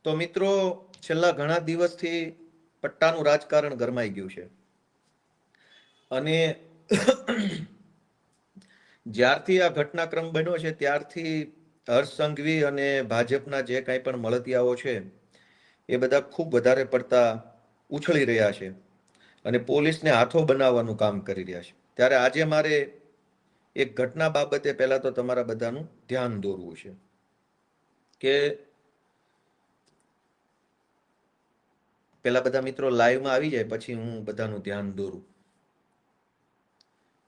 તો મિત્રો, છેલ્લા ઘણા દિવસથી પટ્ટાનું રાજકારણ ગરમાઈ ગયું છે. અને જ્યારથી આ ઘટનાક્રમ બન્યો છે ત્યારથી હર્ષ સંઘવી અને ભાજપના જે કાંઈ પણ મળતિયાઓ છે એ બધા ખૂબ વધારે પડતા ઉછળી રહ્યા છે અને પોલીસને હાથો બનાવવાનું કામ કરી રહ્યા છે. ત્યારે આજે મારે એક ઘટના બાબતે પહેલા તો તમારા બધાનું ધ્યાન દોરવું છે કે પેલા બધા મિત્રો લાઈવમાં આવી જાય પછી હું બધાનું ધ્યાન દોરું.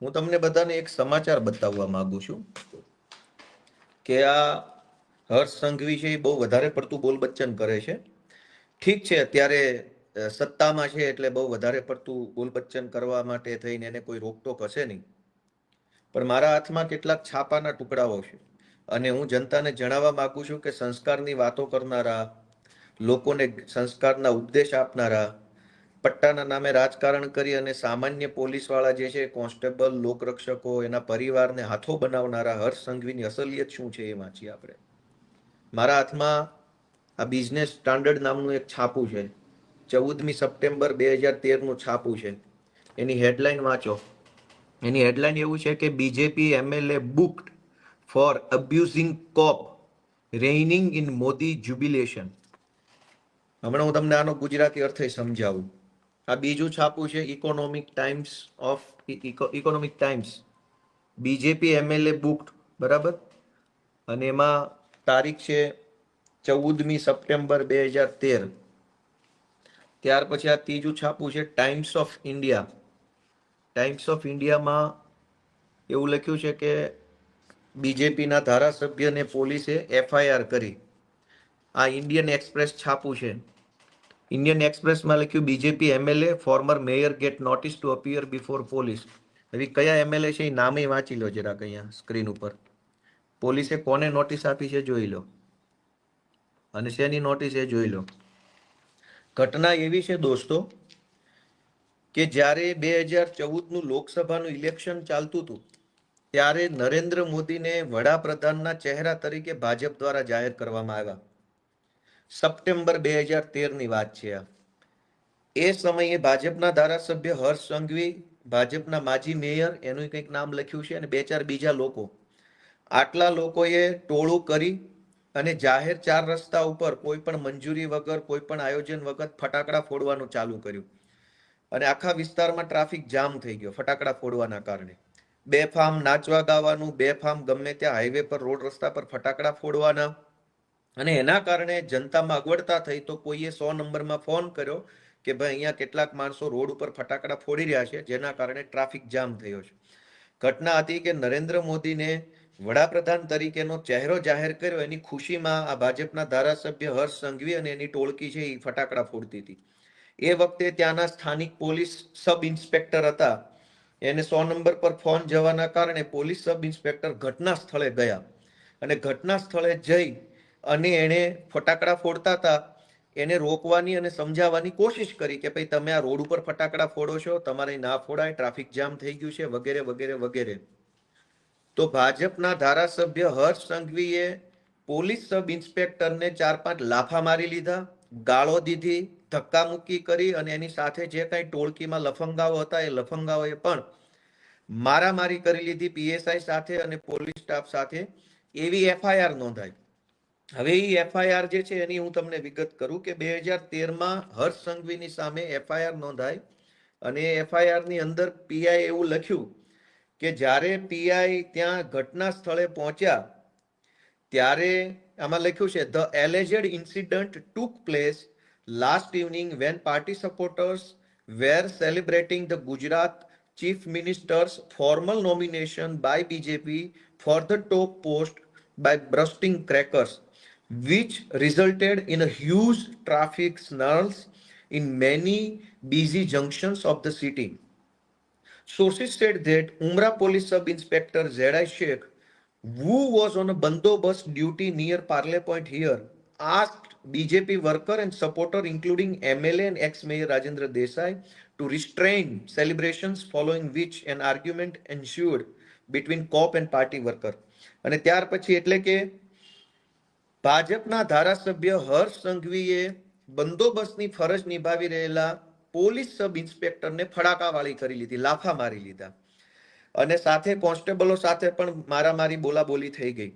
હું તમને બધાને એક સમાચાર બતાવવા માંગુ છું કે આ હર્ષ સંઘવી છે એ બહુ વધારે પડતું બોલ બચ્ચન કરે છે. ઠીક છે, અત્યારે સત્તામાં છે એટલે બહુ વધારે પડતું બોલ બચ્ચન કરવા માટે થઈને એને કોઈ રોકટોક હશે નહીં. પણ મારા હાથમાં કેટલાક છાપાના ટુકડાઓ છે અને હું જનતાને જણાવવા માંગુ છું કે સંસ્કારની વાતો કરનારા, લોકોને સંસ્કારના ઉપદેશ આપનારા, પટ્ટાના નામે રાજકારણ કરી અને સામાન્ય પોલીસવાળા જે છે, કોન્સ્ટેબલ, લોકરક્ષકો, એના પરિવારને હાથો બનાવનારા હર્ષ સંઘવીની અસલિયત શું છે એ વાંચીએ આપણે. મારા હાથમાં આ બિઝનેસ સ્ટાન્ડર્ડ નામનું એક છાપું છે. 14મી સપ્ટેમ્બર 2013નું છાપું છે. એની હેડલાઇન વાંચો. એની હેડલાઇન એવું છે કે BJP MLA booked for abusing cop reigning in Modi jubilation. હમણાં હું તમને આનો ગુજરાતી અર્થ સમજાવું. આ બીજું છાપું છે economic times. BJP MLA booked, બરાબર, અને એમાં તારીખ છે 14મી સપ્ટેમ્બર 2013. ત્યાર પછી આ ત્રીજું છાપું છે times of India. Times of ઇન્ડિયામાં એવું લખ્યું છે કે બીજેપીના ધારાસભ્યને પોલીસે એફઆઈઆર કરી. આ ઇન્ડિયન એક્સપ્રેસ છાપું છે. ઇન્ડિયન એક્સપ્રેસમાં લખ્યું BJP MLA former mayor get notice to appear before police. હવે કયા એમએલએ છે એ નામે વાંચી લો જરાક અહીંયા સ્ક્રીન ઉપર. પોલીસે કોને નોટિસ આપી છે જોઈ લો અને શેની નોટિસ એ જોઈ લો. ઘટના એવી છે દોસ્તો કે જ્યારે 2014નું લોકસભાનું ઇલેક્શન ચાલતું હતું ત્યારે નરેન્દ્ર મોદીને વડાપ્રધાનના ચહેરા તરીકે ભાજપ દ્વારા જાહેર કરવામાં આવ્યા. સપ્ટેમ્બર 2013ની વાત છે આ. એ સમયે ભાજપના ધારાસભ્ય હર્ષ સંઘવી, ભાજપના માજી મેયર, એનું કંઈક નામ લખ્યું છે, અને બે ચાર બીજા લોકો, આટલા લોકોએ ટોળું કરી અને જાહેર 4 રસ્તા ઉપર કોઈ પણ મંજૂરી વગર, કોઈ પણ આયોજન વગર ફટાકડા ફોડવાનું ચાલુ કર્યું અને આખા વિસ્તારમાં ટ્રાફિક જામ થઈ ગયો ફટાકડા ફોડવાના કારણે. બેફામ નાચવા ગાવાનું, બેફામ ગમે ત્યાં હાઈવે પર, રોડ રસ્તા પર ફટાકડા ફોડવાના. અને એના કારણે જનતામાં અગવડતા થઈ તો કોઈએ 100 નંબરમાં ફોન કર્યો કે ભાઈ અહીંયા કેટલાક માણસો રોડ ઉપર ફટાકડા ફોડી રહ્યા છે, જેના કારણે ટ્રાફિક જામ થયો છે. ઘટના હતી કે નરેન્દ્ર મોદીને વડાપ્રધાન તરીકેનો ચહેરો જાહેર કર્યો એની ખુશીમાં આ ભાજપના ધારાસભ્ય હર્ષ સંઘવી અને એની ટોળકી છે એ ફટાકડા ફોડતી હતી. એ વખતે ત્યાંના સ્થાનિક પોલીસ સબ ઇન્સ્પેક્ટર હતા. એને 100 નંબર પર ફોન જવાના કારણે પોલીસ સબ ઇન્સ્પેક્ટર ઘટના સ્થળે ગયા અને ઘટના સ્થળે જઈ અને એણે ફટાકડા ફોડતા હતા એને રોકવાની અને સમજાવવાની કોશિશ કરી કે ભાઈ તમે આ રોડ ઉપર ફટાકડા ફોડો છો, તમારે ના ફોડાય, ટ્રાફિક જામ થઈ ગયું છે, વગેરે વગેરે વગેરે. તો ભાજપના ધારાસભ્ય હર્ષ સંઘવીએ પોલીસ સબ ઇન્સ્પેક્ટરને 4-5 લાફા મારી લીધા, ગાળો દીધી, ધક્કામુક્કી કરી અને એની સાથે જે કાંઈ ટોળકીમાં લફંગાઓ હતા એ લફંગાઓએ પણ મારામારી કરી લીધી પીએસઆઈ સાથે અને પોલીસ સ્ટાફ સાથે. એવી એફઆઈઆર નોંધાઈ. હવે એ એફઆઈઆર જે છે એની હું તમને વિગત કરું કે 2013માં હર્ષ સંઘવીની સામે એફઆઈઆર નોંધાઈ અને એફઆઈઆર ની અંદર પીઆઈ એવું લખ્યું કે જ્યારે પીઆઈ ત્યાં ઘટના સ્થળે પહોંચ્યા ત્યારે આમાં લખ્યું છે the alleged incident took place last evening when party supporters were celebrating the Gujarat chief minister's formal nomination by BJP for the top post by bursting crackers, which resulted in a huge traffic snarls in many busy junctions of the city. Sources said that Umrah Police Sub-Inspector Z.I. Sheikh, who was on a bandobast duty near Parle Point here, asked BJP worker and supporter including MLA and ex-mayor Rajendra Desai to restrain celebrations, following which an argument ensued between cop and party worker. અને ત્યાર પછી એટલે કે ભાજપના ધારાસભ્ય હર્ષ સંઘવીએ બંદોબસ્તની ફરજ નિભાવી રહેલા પોલીસ સબ ઇન્સ્પેક્ટરને ફડાકાવાળી કરી લીધી, લાફા મારી લીધા અને સાથે કોન્સ્ટેબલો સાથે પણ મારામારી બોલાબોલી થઈ ગઈ.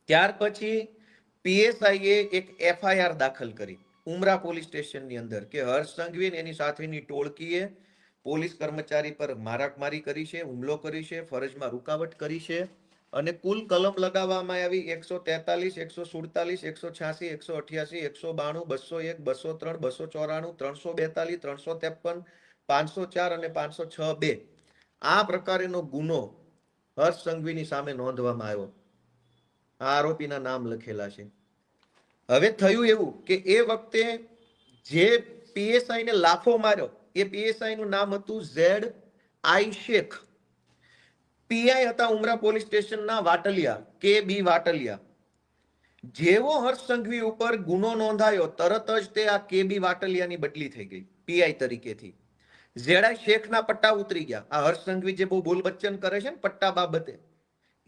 ત્યાર પછી પીએસઆઈએ એક એફઆઈઆર દાખલ કરી ઉમરા પોલીસ સ્ટેશનની અંદર કે હર્ષ સંઘવી અને એની સાથેની ટોળકીએ પોલીસ કર્મચારી પર મારામારી કરી છે, હુમલો કરી છે, ફરજમાં રૂકાવટ કરી છે અને કુલ કલમ લગાવવામાં આવી 143, 147, 186, 188, 192, 201, 203, 294, 342, 353, 504 અને 506(2). આ પ્રકારેનો ગુનો હર્ષ સંઘવીની સામે નોંધવામાં આવ્યો. આ આરોપીના નામ લખેલા છે. હવે થયું એવું કે એ વખતે જે પીએસઆઈ ને લાફો માર્યો એ પીએસઆઈ નું નામ હતું ZI શેખ. પીઆઈ હતા ઉમરા પોલીસ સ્ટેશનના વાટલિયા, કે.બી. વાટલિયા. જેવો હર્ષ સંઘવી ઉપર ગુનો નોંધાયો તરત જ તે આ કે.બી. વાટલિયાની બદલી થઈ ગઈ પીઆઈ તરીકેથી. ZI શેખના પટ્ટા ઉતરી ગયા. આ હર્ષ સંઘવી જે બહુ બોલ બચ્ચન કરે છે ને પટ્ટા બાબતે,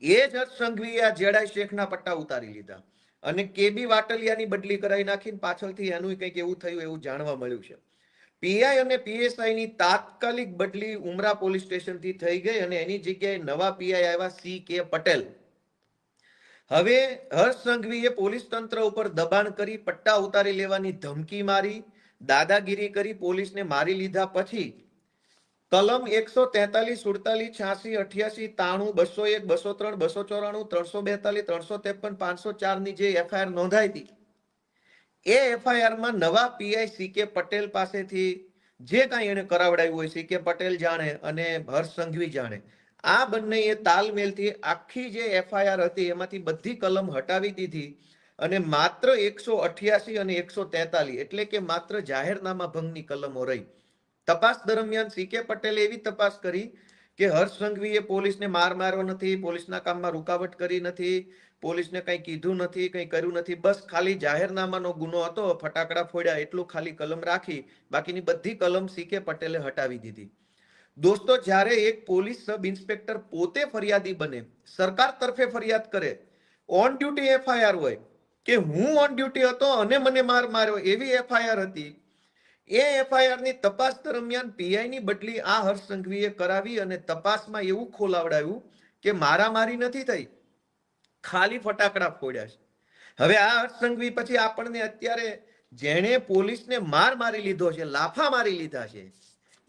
એ જ હર્ષ સંઘવીએ આ ZI શેખના પટ્ટા ઉતારી લીધા અને કે.બી. વાટલિયાની બદલી કરાવી નાખીને પાછળથી એનું કંઈક એવું થયું એવું જાણવા મળ્યું છે. પીઆઈ અને પીએસઆઈ ની તાત્કાલિક બદલી ઉમરા પોલીસ સ્ટેશનથી થઈ ગઈ અને એની જગ્યાએ નવા પીઆઈ આવ્યા C.K. પટેલ. હવે હર્ષ સંઘવીએ પોલીસ તંત્ર ઉપર દબાણ કરી પટ્ટા ઉતારી લેવાની ધમકી મારી, દાદાગીરી કરી પોલીસને મારી લીધા પછી કલમ 143, 47, 86, 88, 93, 201, 203, 294, 342, 353, 504 ની જે એફઆઈઆર નોંધાઈ હતી એ એફઆઈઆરમાં નવા પીઆઈ C.K. પટેલ પાસેથી જે કાંઈ એને કરાવડાવ્યું હોય C.K. પટેલ જાણે અને હર્ષ સંઘવી જાણે, આ બંનેએ તાલમેલથી આખી જે એફઆઈઆર હતી એમાંથી બધી કલમ હટાવી દીધી અને માત્ર 188 અને 143 એટલે કે માત્ર જાહેરનામા ભંગની કલમો રહી. તપાસ દરમિયાન C.K. પટેલે એવી તપાસ કરી કે હર્ષ સંઘવીએ પોલીસને માર માર્યો નથી, પોલીસના કામમાં રૂકાવટ કરી નથી, પોલીસને કંઈ કીધું નથી, કંઈ કર્યું નથી, બસ ખાલી જાહેરનામાનો ગુનો હતો, ફટાકડા ફોડ્યા એટલું ખાલી કલમ રાખી, બાકીની બધી કલમ C.K. પટેલે હટાવી દીધી. દોસ્તો, જ્યારે એક પોલીસ સબ ઇન્સ્પેક્ટર પોતે ફરિયાદી બને, સરકાર તરફે ફરિયાદ કરે, ઓન ડ્યુટી એફઆઈઆર હોય કે હું ઓન ડ્યુટી હતો અને મને માર માર્યો એવી એફઆઈઆર હતી, એ એફઆઈઆર ની તપાસ દરમિયાન પીઆઈ ની બદલી આ હર્ષ સંઘવીએ કરાવી અને તપાસમાં એવું ખોલાવડાવ્યું કે મારામારી નથી થઈ, ખાલી ફટાકડા ફોડ્યા છે. હવે આ હર્ષ સંઘવી પછી આપણને અત્યારે જેણે પોલીસને માર મારી લીધો છે, લાફા મારી લીધા છે,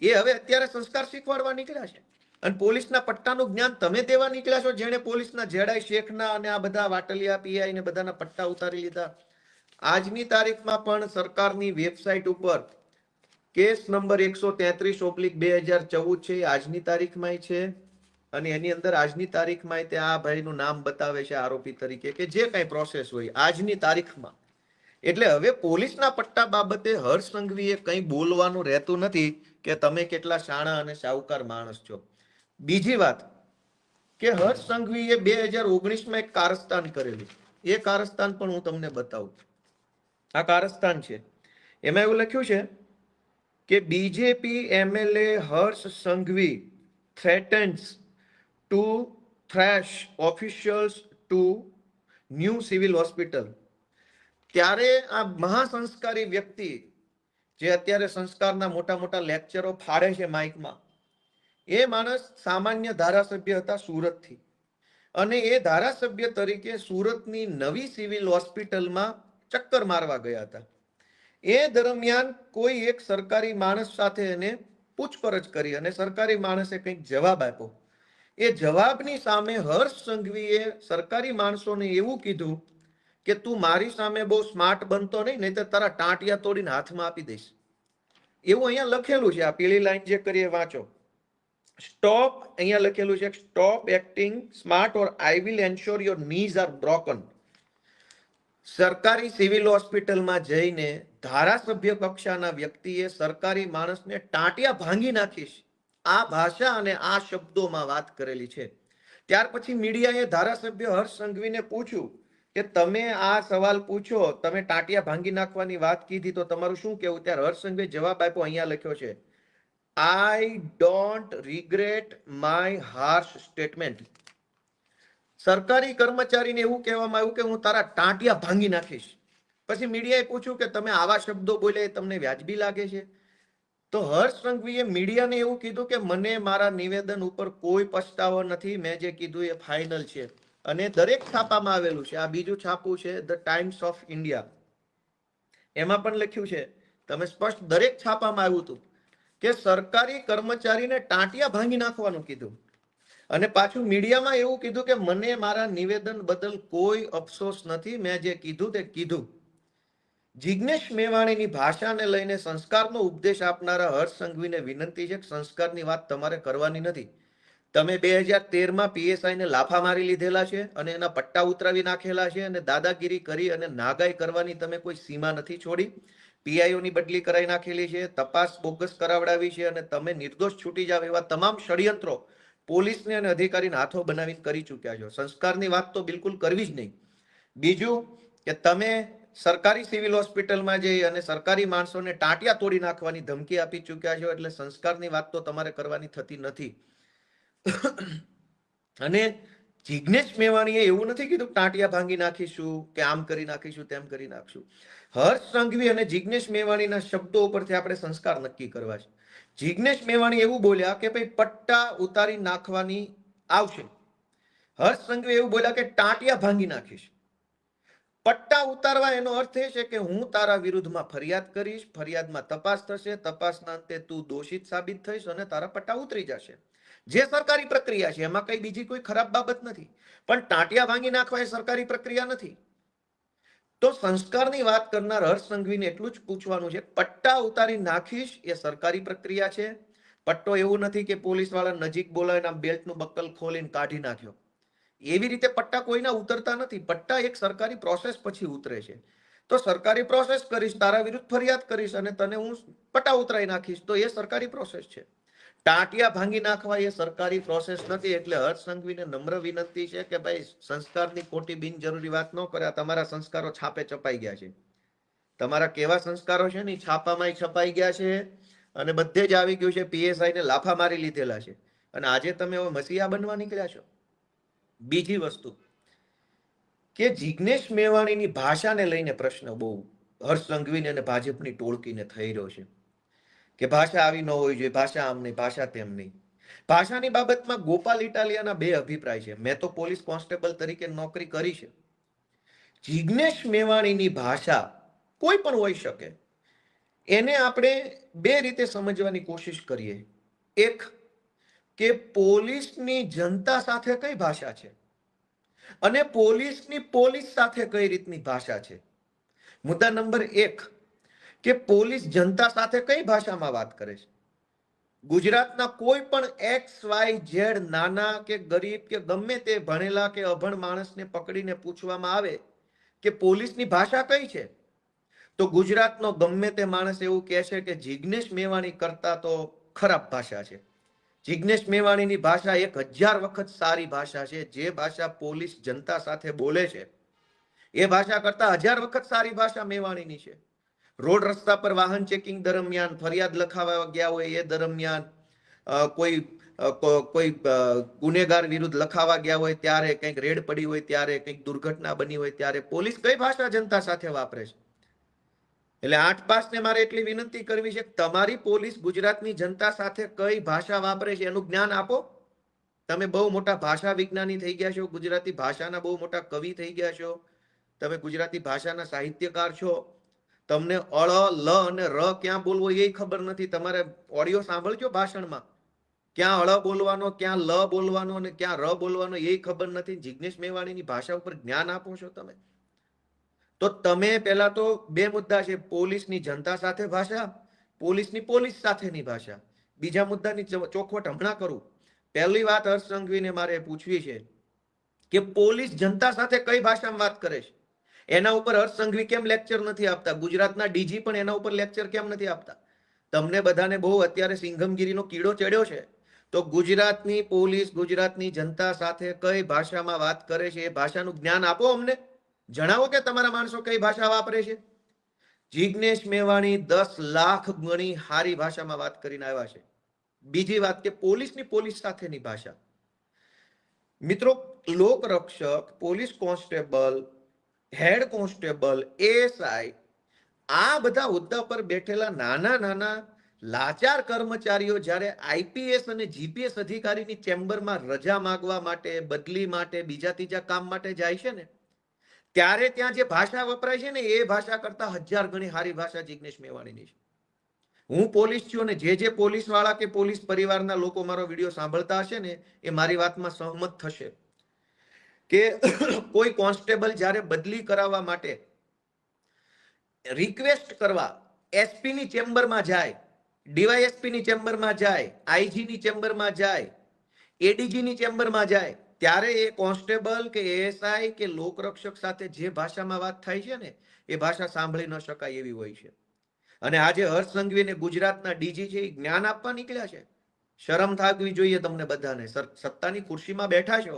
એ હવે અત્યારે સંસ્કાર શીખવાડવા નીકળ્યા છે અને પોલીસના પટ્ટાનું જ્ઞાન તમે દેવા નીકળ્યા છો, જેણે પોલીસના ZI શેખના અને આ બધા વાટલિયા પીઆઈ ને બધાના પટ્ટા ઉતારી લીધા. આજની તારીખમાં પણ સરકારની વેબસાઇટ ઉપર કેસ નંબર 133/2014 છે, આજની તારીખમાં છે અને એની અંદર આજની તારીખમાં તે આ ભાઈનું નામ બતાવે છે આરોપી તરીકે કે જે કઈ પ્રોસેસ હોય આજની તારીખમાં. એટલે હવે પોલીસના પટ્ટા બાબતે હર્ષ સંઘવીએ કંઈ બોલવાનું રહેતું નથી કે તમે કેટલા શાણા અને સાહુકાર માણસ છો. બીજી વાત કે હર્ષ સંઘવીએ 2019માં એક કારસ્તાન કરેલું, એ કારસ્તાન પણ હું તમને બતાવું. આ કારસ્તાન છે, એમાં એવું લખ્યું છે કે BJP MLA Harsh Sanghavi threatens to thrash officials to new civil hospital. ત્યારે આ મહાસંસ્કારી વ્યક્તિ જે અત્યારે સંસ્કારના મોટા મોટા લેક્ચરો ફાડે છે માઇકમાં, એ માણસ સામાન્ય ધારાસભ્ય હતા સુરતથી અને એ ધારાસભ્ય તરીકે સુરતની નવી સિવિલ હોસ્પિટલમાં ચક્કર મારવા ગયા હતા. એ દરમિયાન કોઈ એક સરકારી માણસ સાથે એને પૂછપરછ કરી અને સરકારી માણસે કંઈક જવાબ આપ્યો. એ જવાબની સામે હર્ષ સંઘવીએ સરકારી માણસોને એવું કીધું કે તું મારી સામે બહુ સ્માર્ટ બનતો નહીં તો તારા ટાંટિયા તોડીને હાથમાં આપી દઈશ. એવું અહીંયા લખેલું છે, આ પીળી લાઈન જે કરીએ વાંચો. સ્ટોપ, અહીંયા લખેલું છે stop acting smart or I will ensure your knees are broken. સરકારી સિવિલ હોસ્પિટલમાં જઈને ધારાસભ્ય કક્ષાના વ્યક્તિએ સરકારી માણસને ટાંટિયા ભાંગી નાખીશ, આ ભાષા અને આ શબ્દોમાં વાત કરેલી છે. ત્યાર પછી મીડિયાએ ધારાસભ્ય હર્ષ સંઘવીને પૂછ્યું કે તમે આ સવાલ પૂછો, તમે ટાંટિયા ભાંગી નાખવાની વાત કીધી તો તમારું શું કહેવું? ત્યારે હર્ષ સંઘવીએ જવાબ આપ્યો, અહીંયા લખ્યો છે, I don't regret my harsh statement. સરકારી કર્મચારીને એવું કહેવામાં આવ્યું કે હું તારા ટાંટિયા ભાંગી નાખીશ. પછી મીડિયાએ પૂછ્યું કે તમે આવા શબ્દો બોલ્યા એ તમને વ્યાજબી લાગે છે? તો હર્ષ સંઘવીએ મીડિયાને એવું કીધું કે મને મારા નિવેદન ઉપર કોઈ પછતાવો નથી, મેં જે કીધું એ ફાઇનલ છે. અને દરેક છાપામાં આવેલું છે. આ બીજું છાપું છે ધ ટાઈમ્સ ઓફ ઇન્ડિયા, એમાં પણ લખ્યું છે, તમે સ્પષ્ટ દરેક છાપામાં આવ્યું હતું કે સરકારી કર્મચારીને ટાંટિયા ભાંગી નાખવાનું કીધું. અને પાછું મીડિયામાં એવું કીધું કે મને મારા નિવેદન બદલ કોઈ અફસોસ નથી, મેં જે કીધું તે કીધું. જિગ્નેશ મેવાણીની ભાષાને લઈને સંસ્કારનો ઉપદેશ આપનારા હર્ષ સંઘવીને વિનંતી છે કે સંસ્કારની વાત તમારે કરવાની નથી. તમે 2013માં પીએસઆઈને લાફા મારી લીધેલા છે અને એના પટ્ટા ઉતરાવી નાખેલા છે અને દાદાગીરી કરી અને નાગાઈ કરવાની તમે કોઈ સીમા નથી છોડી. પીઆઈઓની બદલી કરાવી નાખેલી છે, તપાસ બોગસ કરાવડાવી છે અને તમે નિર્દોષ છૂટી જાવ એવા તમામ ષડયંત્રો પોલીસને અને અધિકારીને હાથો બનાવીને કરી ચૂક્યા છો. સંસ્કારની વાત તો બિલકુલ કરવી જ નહીં. બીજું કે તમે સરકારી સિવિલ હોસ્પિટલમાં જઈ અને સરકારી માણસોને ટાંટિયા તોડી નાખવાની ધમકી આપી ચૂક્યા છો, એટલે સંસ્કારની વાત તો તમારે કરવાની થતી નથી. અને જિગ્નેશ મેવાણીએ એવું નથી કીધું ટાંટિયા ભાંગી નાખીશું કે આમ કરી નાખીશું તેમ કરી નાખશું. હર્ષ સંઘવી અને જિગ્નેશ મેવાણીના શબ્દો ઉપરથી આપણે સંસ્કાર નક્કી કરવા છે. જિગ્નેશ મેવાણી એવું બોલ્યા કે ભાઈ પટ્ટા ઉતારી નાખવાની આવશે. હર્ષ સંઘવી એવું બોલ્યા કે ટાંટિયા ભાંગી નાખીશ. પટ્ટા ઉતારવા એનો અર્થ એ છે કે હું તારા વિરુદ્ધમાં ફરિયાદ કરીશ, ફરિયાદમાં તપાસ થશે, તપાસના અંતે તું દોષિત સાબિત થઈશ અને તારા પટ્ટા ઉતરી જશે. જે સરકારી પ્રક્રિયા છે એમાં કઈ બીજી કોઈ ખરાબ બાબત નથી. પણ ટાંટિયા ભાંગી નાખવા એ સરકારી પ્રક્રિયા નથી. તો સંસ્કારની વાત કરનાર હર્ષ સંઘવીને એટલું જ પૂછવાનું છે, પટ્ટા ઉતારી નાખીશ એ સરકારી પ્રક્રિયા છે. પટ્ટો એવું નથી કે પોલીસ વાળા નજીક બોલાવીને આમ બેલ્ટનું બક્કલ ખોલીને કાઢી નાખ્યો. એવી રીતે પટ્ટા કોઈના ઉતરતા નથી. પટ્ટા એક સરકારી પ્રોસેસ પછી ઉતરે છે. તો સરકારી પ્રોસેસ કરીશ, તારા વિરુદ્ધ ફરિયાદ કરીશ અને તને હું પટ્ટા ઉતરાઈ નાખીશ, તો એ સરકારી પ્રોસેસ છે. ટાંટિયા ભાંગી નાખવા એ સરકારી પ્રોસેસ નથી. એટલે હર્ષ સંઘવીને નમ્ર વિનંતી છે કે ભાઈ સંસ્કારની ખોટી બિનજરૂરી વાત ન કરે. તમારા સંસ્કારો છાપે ચપાઈ ગયા છે. તમારા કેવા સંસ્કારો છે ને છાપામાં છપાઈ ગયા છે અને બધે જ આવી ગયું છે. પીએસઆઈને લાફા મારી લીધેલા છે અને આજે તમે હવે મસીહા બનવા નીકળ્યા છો. બીજી વસ્તુ કે જિગ્નેશ મેવાણીની ભાષાને લઈને પ્રશ્ન બહુ હર્ષ સંઘવીને અને ભાજપની ટોળકીને થઈ રહ્યો છે કે ભાષા આવી ન હોવી જોઈએ, ભાષા આમ નહીં, ભાષા તેમ નહીં. ભાષાની બાબતમાં ગોપાલ ઇટાલિયાના બે અભિપ્રાય છે. મેં તો પોલીસ કોન્સ્ટેબલ તરીકે નોકરી કરી છે. જિગ્નેશ મેવાણીની ભાષા કોઈ પણ હોઈ શકે, એને આપણે બે રીતે સમજવાની કોશિશ કરીએ. એક કે પોલીસની જનતા સાથે કઈ ભાષા છે અને પોલીસની પોલીસ સાથે કઈ રીતની ભાષા છે. મુદ્દા નંબર 1 કે પોલીસ જનતા સાથે કઈ ભાષામાં વાત કરે છે. ગુજરાતના કોઈ પણ XYZ નાના કે ગરીબ કે ગમે તે ભણેલા કે અભણ માણસને પકડીને પૂછવામાં આવે કે પોલીસની ભાષા કઈ છે, તો ગુજરાતનો ગમે તે માણસ એવું કહે છે કે જિગ્નેશ મેવાણી કરતા તો ખરાબ ભાષા છે. જિગ્નેશ મેવાણીની ભાષા 1000 વખત સારી ભાષા છે. જે ભાષા પોલીસ જનતા સાથે બોલે છે એ ભાષા કરતા 1000 વખત સારી ભાષા મેવાણીની છે. રોડ રસ્તા પર વાહન ચેકિંગ દરમિયાન, ફરિયાદ લખાવા ગયા હોય એ દરમિયાન, કોઈ ગુનેગાર વિરુદ્ધ લખાવા ગયા હોય ત્યારે, કંઈક રેડ પડી હોય ત્યારે, કંઈક દુર્ઘટના બની હોય ત્યારે પોલીસ કઈ ભાષા જનતા સાથે વાપરે છે. એટલે 8 પાસને મારે એટલી વિનંતી કરવી છે કે તમારી પોલીસ ગુજરાતની જનતા સાથે કઈ ભાષા વાપરે છે એનું જ્ઞાન આપો. તમે બહુ મોટા ભાષા વિજ્ઞાની થઈ ગયા છો, ગુજરાતી ભાષાના બહુ મોટા કવિ થઈ ગયા છો, તમે ગુજરાતી ભાષાના સાહિત્યકાર છો. તમને અળ, લ અને ર ક્યાં બોલવો એ ખબર નથી. તમારે ઓડિયો સાંભળજો ભાષણમાં, ક્યાં અળ બોલવાનો, ક્યાં લ બોલવાનો અને ક્યાં ર બોલવાનો એ ખબર નથી. જિગ્નેશ મેવાણીની ભાષા ઉપર જ્ઞાન આપો છો તમે. તો તમે પહેલા તો બે મુદ્દા છે, પોલીસની જનતા સાથે ભાષા, પોલીસની પોલીસ સાથેની ભાષા. બીજા મુદ્દાની ચોખવટ હમણાં કરું. પહેલી વાત હર્ષ સંઘવીને મારે પૂછવી છે કે પોલીસ જનતા સાથે કઈ ભાષામાં વાત કરે છે. એના ઉપર હર્ષ સંઘવી કેમ લેક્ચર નથી આપતા? ગુજરાતના ડીજી પણ એના ઉપર લેક્ચર કેમ નથી આપતા? તમને બધાને બહુ અત્યારે સિંઘમગીરીનો કીડો ચડ્યો છે. તો ગુજરાતની પોલીસ ગુજરાતની જનતા સાથે કઈ ભાષામાં વાત કરે છે એ ભાષાનું જ્ઞાન આપો અમને. જણાવો કે તમારા માણસો કઈ ભાષા વાપરે છે. જિગ્નેશ મેવાણી 10 લાખ ગણી સારી ભાષામાં વાત કરીને આવ્યા છે. બીજી વાત કે પોલીસની પોલીસ સાથેની ભાષા. મિત્રો, લોકરક્ષક, police constable, head constable, ASI, આ બધા હોદ્દા પર બેઠેલા નાના નાના લાચાર કર્મચારીઓ જ્યારે આઈપીએસ અને જીપીએસ અધિકારીની ચેમ્બરમાં રજા માંગવા માટે, બદલી માટે, બીજા ત્રીજા કામ માટે જાય છે ને, ત્યારે ત્યાં જે ભાષા વપરાય છે ને એ ભાષા કરતા 1000 ગણી સારી ભાષા જિગ્નેશ મેવાણીની છે. હું પોલીસ છું અને જે પોલીસ વાળા કે પોલીસ પરિવારના લોકો મારો વિડીયો સાંભળતા હશે ને એ મારી વાતમાં સહમત થશે કે કોઈ કોન્સ્ટેબલ જ્યારે બદલી કરાવવા માટે રિક્વેસ્ટ કરવા એસપી ની ચેમ્બરમાં જાય, ડીવાયએસપી ની ચેમ્બરમાં જાય, આઈજી ની ચેમ્બરમાં જાય, એડીજી ની ચેમ્બરમાં જાય, ત્યારે એ કોન્સ્ટેબલ કે એએસઆઈ કે લોકરક્ષક સાથે જે ભાષામાં વાત થાય છે ને એ ભાષા સાંભળી ન શકાય એવી હોય છે. અને આજે હર્ષ સંઘવી ને ગુજરાતના ડીજી છે એ જ્ઞાન આપવા નીકળ્યા છે. શરમ થાકવી જોઈએ તમને બધાને. સત્તાની ખુરશીમાં બેઠા છો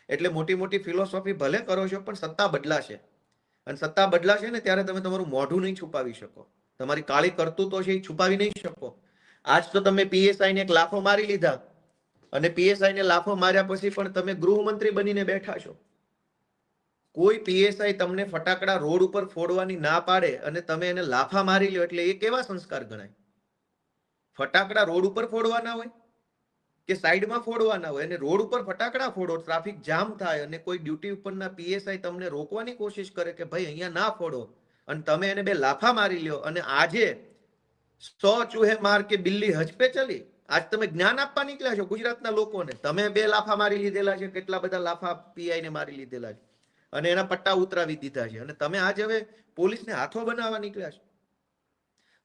એટલે મોટી મોટી ફિલોસોફી ભલે કરો છો પણ સત્તા બદલાશે. અને સત્તા બદલાશે ને ત્યારે તમે તમારું મોઢું નહીં છુપાવી શકો, તમારી કાળી કરતૂતો છે એ છુપાવી નહીં શકો. આજ તો તમે પીએસઆઈ ને એક લાફો મારી લીધા અને પીએસઆઈ ને લાફો માર્યા પછી પણ તમે ગૃહમંત્રી બનીને બેઠા છો. કોઈ પીએસઆઈ તમને ફટાકડા રોડ ઉપર ફોડવાની ના પાડે અને તમે એને લાફા મારી લ્યો એટલે એ કેવા સંસ્કાર ગણાય? ફટાકડા રોડ ઉપર ફોડવાના હોય કે સાઈડમાં ફોડવાના હોય? અને રોડ ઉપર ફટાકડા ફોડો, ટ્રાફિક જામ થાય અને કોઈ ડ્યુટી ઉપરના પીએસઆઈ તમને રોકવાની કોશિશ કરે કે ભાઈ અહીંયા ના ફોડો, અને તમે એને બે લાફા મારી લ્યો. અને આજે 100 ચૂહે માર કે બિલ્લી હજ પે ચલી. આજ તમે જ્ઞાન આપવા નીકળ્યા છો ગુજરાતના લોકોને. તમે 2 લાફા મારી લીધેલા છે, કેટલા બધા લાફા પીઆઈ ને મારી લીધેલા છે અને એના પટ્ટા ઉતરાવી દીધા છે, અને તમે આજ હવે પોલીસને હાથો બનાવવા નીકળ્યા છો.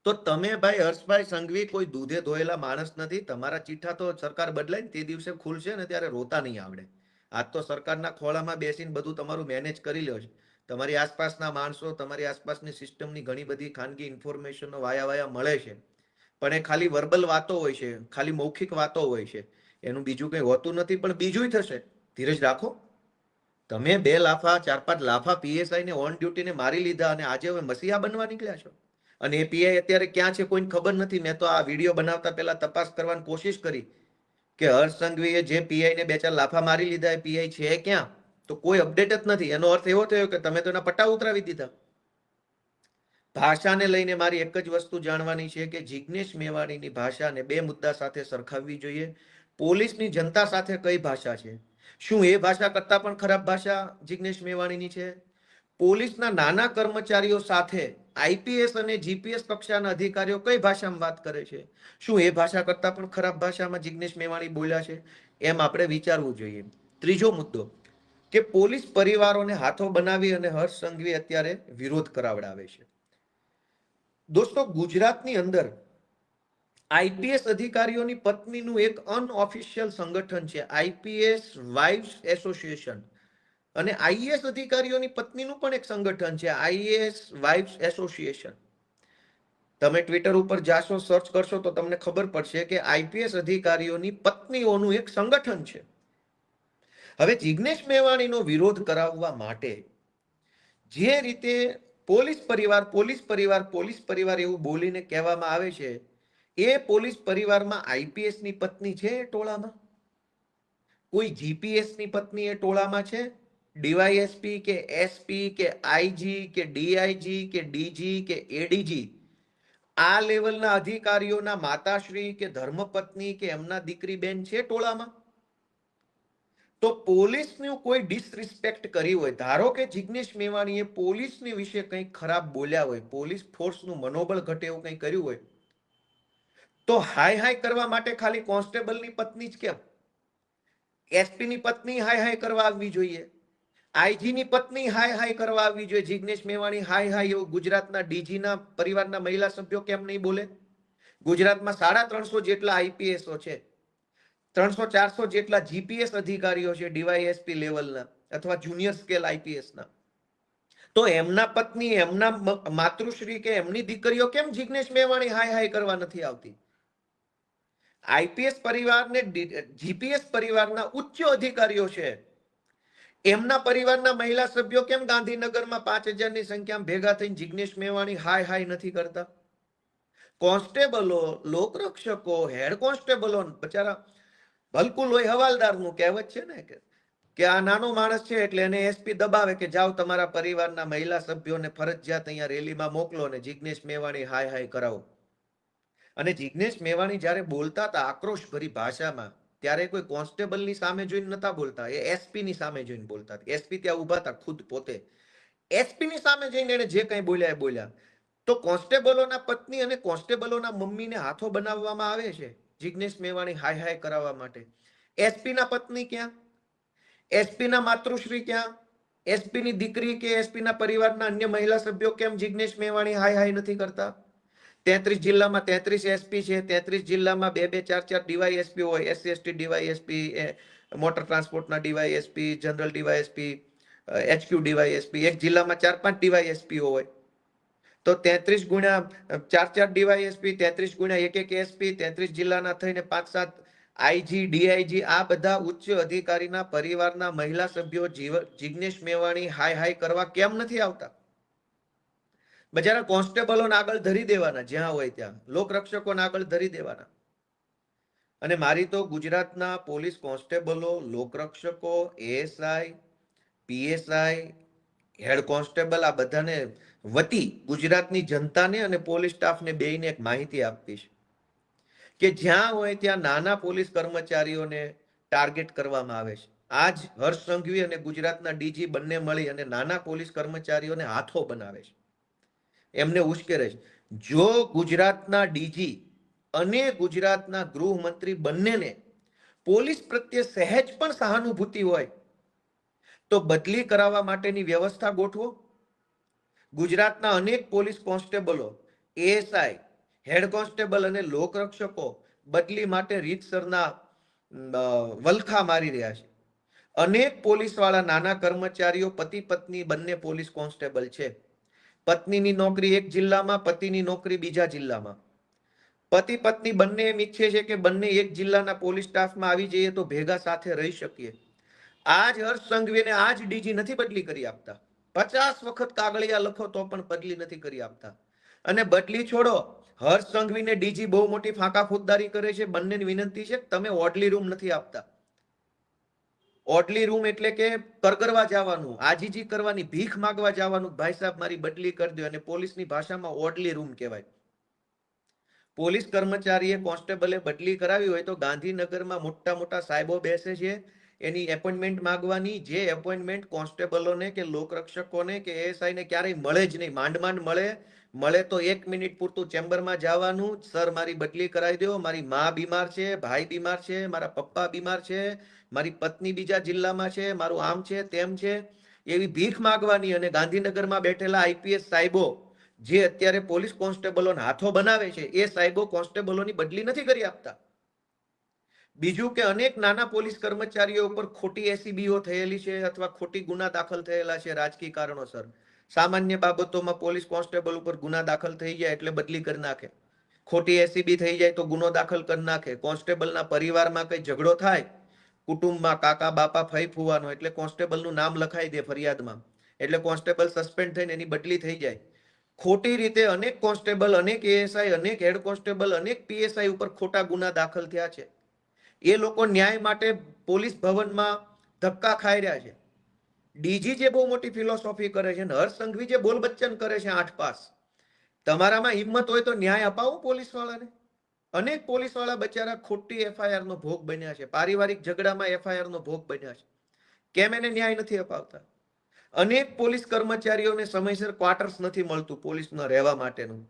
તો તમે ભાઈ હર્ષભાઈ સંઘવી કોઈ દૂધે ધોયેલા માણસ નથી. તમારા ચીઠા તો સરકાર બદલાય ને તે દિવસે ખુલશે ને ત્યારે રોતા નહીં આવડે. આજ તો સરકારના ખોળામાં બેસીને બધું તમારું મેનેજ કરી લ્યો છે. તમારી આસપાસના માણસો, તમારી આસપાસની સિસ્ટમની ઘણી બધી ખાનગી ઇન્ફોર્મેશનો વાયા મળે છે, પણ એ ખાલી વર્બલ વાતો હોય છે, ખાલી મૌખિક વાતો હોય છે, એનું બીજું કંઈ હોતું નથી. પણ બીજું થશે, ધીરજ રાખો. તમે 2 લાફા 4-5 લાફા પીએસઆઈ ને ઓન ડ્યુટી ને મારી લીધા અને આજે હવે મસીહા બનવા નીકળ્યા છો. અને એ પીઆઈ અત્યારે ક્યાં છે કોઈને ખબર નથી. મેં તો આ વિડીયો બનાવતા પહેલા તપાસ કરવાની કોશિશ કરી કે હર્ષ સંઘવીએ જે પીઆઈ ને 2-4 લાફા મારી લીધા એ પીઆઈ છે ક્યાં, તો કોઈ અપડેટ જ નથી. એનો અર્થ એવો થયો કે તમે તો એના પટ્ટા ઉતરાવી દીધા. ભાષાને લઈને મારી એક જ વસ્તુ જાણવાની છે કે જિગ્નેશ મેવાણીની ભાષાને 2 મુદ્દા સાથે સરખાવવી જોઈએ. પોલીસની જનતા સાથે કઈ ભાષા છે? શું એ ભાષા કરતા પણ ખરાબ ભાષા જિગ્નેશ મેવાણીની છે? પોલીસના નાના કર્મચારીઓ સાથે આઈપીએસ અને જીપીએસ કક્ષાના અધિકારીઓ કઈ ભાષામાં વાત કરે છે? શું એ ભાષા કરતા પણ ખરાબ ભાષામાં જિગ્નેશ મેવાણી બોલ્યા છે? એમ આપણે વિચારવું જોઈએ. ત્રીજો મુદ્દો કે પોલીસ પરિવારોને હાથો બનાવી અને હર્ષ સંઘવી અત્યારે વિરોધ કરાવડાવે છે. દોસ્તો, ગુજરાતની અંદર આઈપીએસ અધિકારીઓની પત્નીનું એક અનઓફિશિયલ સંગઠન છે, આઈપીએસ વાઇવ્સ એસોસિએશન. અને આઈએએસ અધિકારીઓની પત્નીનું પણ એક સંગઠન છે, આઈએએસ વાઇવ્સ એસોસિએશન. તમે ટ્વિટર ઉપર જાશો, સર્ચ કરશો તો તમને ખબર પડશે કે આઈપીએસ અધિકારીઓની પત્નીઓનું એક સંગઠન છે. હવે જિગ્નેશ મેવાણીનો વિરોધ કરાવવા માટે જે રીતે પોલીસ પરિવાર એવું બોલીને કહેવામાં આવે છે, એ પોલીસ પરિવારમાં આઈપીએસ ની પત્ની છે એ ટોળામાં? કોઈ જીપીએસ ની પત્ની એ ટોળામાં છે? ડીવાયએસપી કે એસપી કે આઈજી કે ડીઆઈજી કે ડીજી કે એડીજી આ લેવલના અધિકારીઓના માતાશ્રી કે ધર્મપત્ની કે એમના દીકરી બેન છે ટોળામાં? તો પોલીસનું કોઈ ડિસરિસ્પેક્ટ કરી હોય, ધારો કે જિગ્નેશ મેવાણીએ પોલીસની વિશે કંઈક ખરાબ બોલ્યા હોય, પોલીસ ફોર્સનું મનોબળ ઘટે એવું કંઈ કર્યું હોય, તો હાય હાય કરવા માટે ખાલી કોન્સ્ટેબલની પત્ની જ કેમ? એસપીની પત્ની હાય હાય કરવા આવવી જોઈએ, આઈજીની પત્ની હાય હાય કરવા આવવી જોઈએ. જિગ્નેશ મેવાણી હાય હાય એવું ગુજરાતના ડીજીના પરિવારના મહિલા સભ્યો કેમ નહીં બોલે? ગુજરાતમાં 350 જેટલા આઈપીએસઓ છે, 300-400 જેટલા જીપીએસ અધિકારીઓ છે ડીવાયએસપી લેવલના અથવા જુનિયર સ્કેલ આઈપીએસના. તો એમના પત્ની, એમના માતૃશ્રી કે એમની દીકરીઓ કેમ જિગ્નેશ મેવાણી હાય હાય કરવા નથી આવતી? આઈપીએસ પરિવારને જીપીએસ પરિવારના ઉચ્ચ અધિકારીઓ છે, એમના પરિવારના મહિલા સભ્યો કેમ ગાંધીનગરમાં 5000 ની સંખ્યામાં ભેગા થઈને જિગ્નેશ મેવાણી હાય હાય નથી કરતા? કોન્સ્ટેબલો, લોકરક્ષકો, હેડ કોન્સ્ટેબલો બચારા ભલકુલ હોય હવાલદારનું કહેવત છે ને કે કે આ નાનો માણસ છે એટલે એને એસપી દબાવે કે જાઓ તમારા પરિવારના મહિલા સભ્યોને ફરજિયાત અહીંયા રેલીમાં મોકલો અને જિગ્નેશ મેવાણી હાય હાય કરાવો. અને જિગ્નેશ મેવાણી જ્યારે બોલતા હતા આક્રોશભરી ભાષામાં, ત્યારે કોઈ કોન્સ્ટેબલની સામે જોઈને નતા બોલતા, એ એસપી ની સામે જોઈને બોલતા હતા. એસપી ત્યાં ઉભા હતા ખુદ પોતે. એસપી ની સામે જઈને એને જે કંઈ બોલ્યા એ બોલ્યા. તો કોન્સ્ટેબલોના પત્ની અને કોન્સ્ટેબલોના મમ્મીને હાથો બનાવવામાં આવે છે જિગ્નેશ મેવાણી હાય હાય કરાવવા માટે. એસપી ના પત્ની ક્યાં? એસપી ના માતૃશ્રી ક્યાં? એસપી ની દીકરી કે એસપી ના પરિવારના અન્ય મહિલા સભ્યો કેમ જિગ્નેશ મેવાણી હાય હાય નથી કરતા? 33 જિલ્લામાં 33 એસપી છે. 33 જિલ્લામાં 2 2 4 4 ડીવાયએસપી હોય. એસસી એસટી ડીવાયએસપી, મોટર ટ્રાન્સપોર્ટના DYSP, general DYSP, HQ DYSP. એક જિલ્લામાં 4 5 ડીવાયએસપી હોય. તો 33 ગુણ્યા 4 4 ડીવાયએસપી, 33 ગુણ્યા 1 1 એસપી, 33 જિલ્લાના થઈને 5 7 આઈજી, ડીઆઈજી, આ બધા ઉચ્ચ અધિકારીના પરિવારના મહિલા સભ્યો જિગ્નેશ મેવાણી હાય હાય કરવા કેમ નથી આવતા? બજારા કોન્સ્ટેબલોને આગળ ધરી દેવાના, જ્યાં હોય ત્યાં લોકરક્ષકોને આગળ ધરી દેવાના. અને મારી તો ગુજરાતના પોલીસ કોન્સ્ટેબલો, લોકરક્ષકો, એએસઆઈ, પીએસઆઈ, હેડ કોન્સ્ટેબલ, આ બધાને વતી ગુજરાતની જનતાને અને પોલીસ સ્ટાફને બેયને એક માહિતી આપવી છે કે જ્યાં હોય ત્યાં નાના પોલીસ કર્મચારીઓને ટાર્ગેટ કરવામાં આવે છે. આજ હર્ષ સંઘવી અને ગુજરાતના ડીજી બંને મળી અને નાના પોલીસ કર્મચારીઓને હાથો બનાવે છે, એમને ઉશ્કેરે છે. જો ગુજરાતના ડીજી અને ગુજરાતના ગૃહમંત્રી બંનેને પોલીસ પ્રત્યે સહેજ પણ સહાનુભૂતિ હોય તો બદલી કરાવવા માટેની વ્યવસ્થા ગોઠવો. ગુજરાતના અનેક પોલીસ કોન્સ્ટેબલો, એએસઆઈ, હેડ કોન્સ્ટેબલ અને લોકરક્ષકો બદલી માટે રીતસરના વલખા મારી રહ્યા છે. અનેક પોલીસવાળા નાના કર્મચારીઓ પતિ પત્ની બંને પોલીસ કોન્સ્ટેબલ છે. પત્નીની નોકરી એક જિલ્લામાં, પતિની નોકરી બીજા જિલ્લામાં. પતિ પત્ની બંને એમ ઈચ્છે છે કે બંને એક જિલ્લાના પોલીસ સ્ટાફમાં આવી જઈએ તો ભેગા સાથે રહી શકીએ. આજ હર્ષ સંઘવીને આજ ડીજી નથી બદલી કરી આપતા. 50 વખત કાગળિયા લખો તો પણ બદલી નથી કરી આપતા. અને બદલી છોડો, હર્ષ સંઘવીને ડીજી બહુ મોટી ફાંકા ફોજદારી કરે છે. બંનેની વિનંતી છે કે તમે ઓડલી રૂમ નથી આપતા. ઓડલી રૂમ એટલે કે કરગરવા જવાનું, આજીજી કરવાની, ભીખ માંગવા જવાનું, ભાઈ સાહેબ મારી બદલી કરી દો. અને પોલીસની ભાષામાં ઓડલી રૂમ કહેવાય. પોલીસ કર્મચારીએ કોન્સ્ટેબલે બદલી કરાવી હોય તો ગાંધીનગરમાં મોટા મોટા સાહેબો બેસે છે, એની એપોઇન્ટમેન્ટ માંગવાની. જે એપોઇન્ટમેન્ટ કોન્સ્ટેબલોને કે લોકરક્ષકોને કે એએસઆઈને ક્યારેય મળે જ નહીં, માંડ માંડ મળે તો 1 મિનિટ પૂરતું ચેમ્બરમાં જવાનું, સર મારી બદલી કરાવી દો, મારી મા બીમાર છે, ભાઈ બીમાર છે, મારા પપ્પા બીમાર છે, મારી પત્ની બીજા જિલ્લામાં છે, મારું આમ છે તેમ છે, એવી ભીખ માંગવાની. અને ગાંધીનગરમાં બેઠેલા આઈપીએસ સાહેબો જે અત્યારે પોલીસ કોન્સ્ટેબલોને હાથો બનાવે છે, એ સાહેબો કોન્સ્ટેબલોની બદલી નથી કરી આપતા. બીજું કે અનેક નાના પોલીસ કર્મચારીઓ ઉપર ખોટી એસીબીઓ થયેલી છે અથવા ખોટી ગુના દાખલ થયેલા છે રાજકીય કારણોસર. સામાન્ય બાબતોમાં પોલીસ કોન્સ્ટેબલ ઉપર ગુના દાખલ થઈ જાય એટલે બદલી કરી નાખે. ખોટી એસીબી થઈ જાય તો ગુનો દાખલ કરી નાખે. કોન્સ્ટેબલના પરિવારમાં કઈ ઝઘડો થાય, કુટુંબમાં કાકા બાપા ફઈ ફુવાનો, એટલે કોન્સ્ટેબલનું નામ લખાઈ દે ફરિયાદમાં, એટલે કોન્સ્ટેબલ સસ્પેન્ડ થઈને એની બદલી થઈ જાય. ખોટી રીતે અનેક કોન્સ્ટેબલ, અનેક એએસઆઈ, અનેક હેડ કોન્સ્ટેબલ, અનેક પીએસઆઈ ઉપર ખોટા ગુના દાખલ થયા છે. એ લોકો ન્યાય માટે પોલીસ ભવનમાં ધક્કા ખાઈ રહ્યા છે. ડીજી જે બહુ મોટી ફિલોસોફી કરે છે, હર્ષ સંઘવી જે બોલ બચ્ચન કરે છે 8 પાસ, તમારામાં હિંમત હોય તો ન્યાય અપાવો પોલીસ વાળાને. અનેક પોલીસ વાળા બચારા ખોટી એફઆઈઆર નો ભોગ બન્યા છે, પારિવારિક ઝઘડામાં એફઆઈઆર નો ભોગ બન્યા છે. કેમ એને ન્યાય નથી અપાવતા? અનેક પોલીસ કર્મચારીઓને સમયસર ક્વાર્ટર્સ નથી મળતું પોલીસમાં રહેવા માટેનું.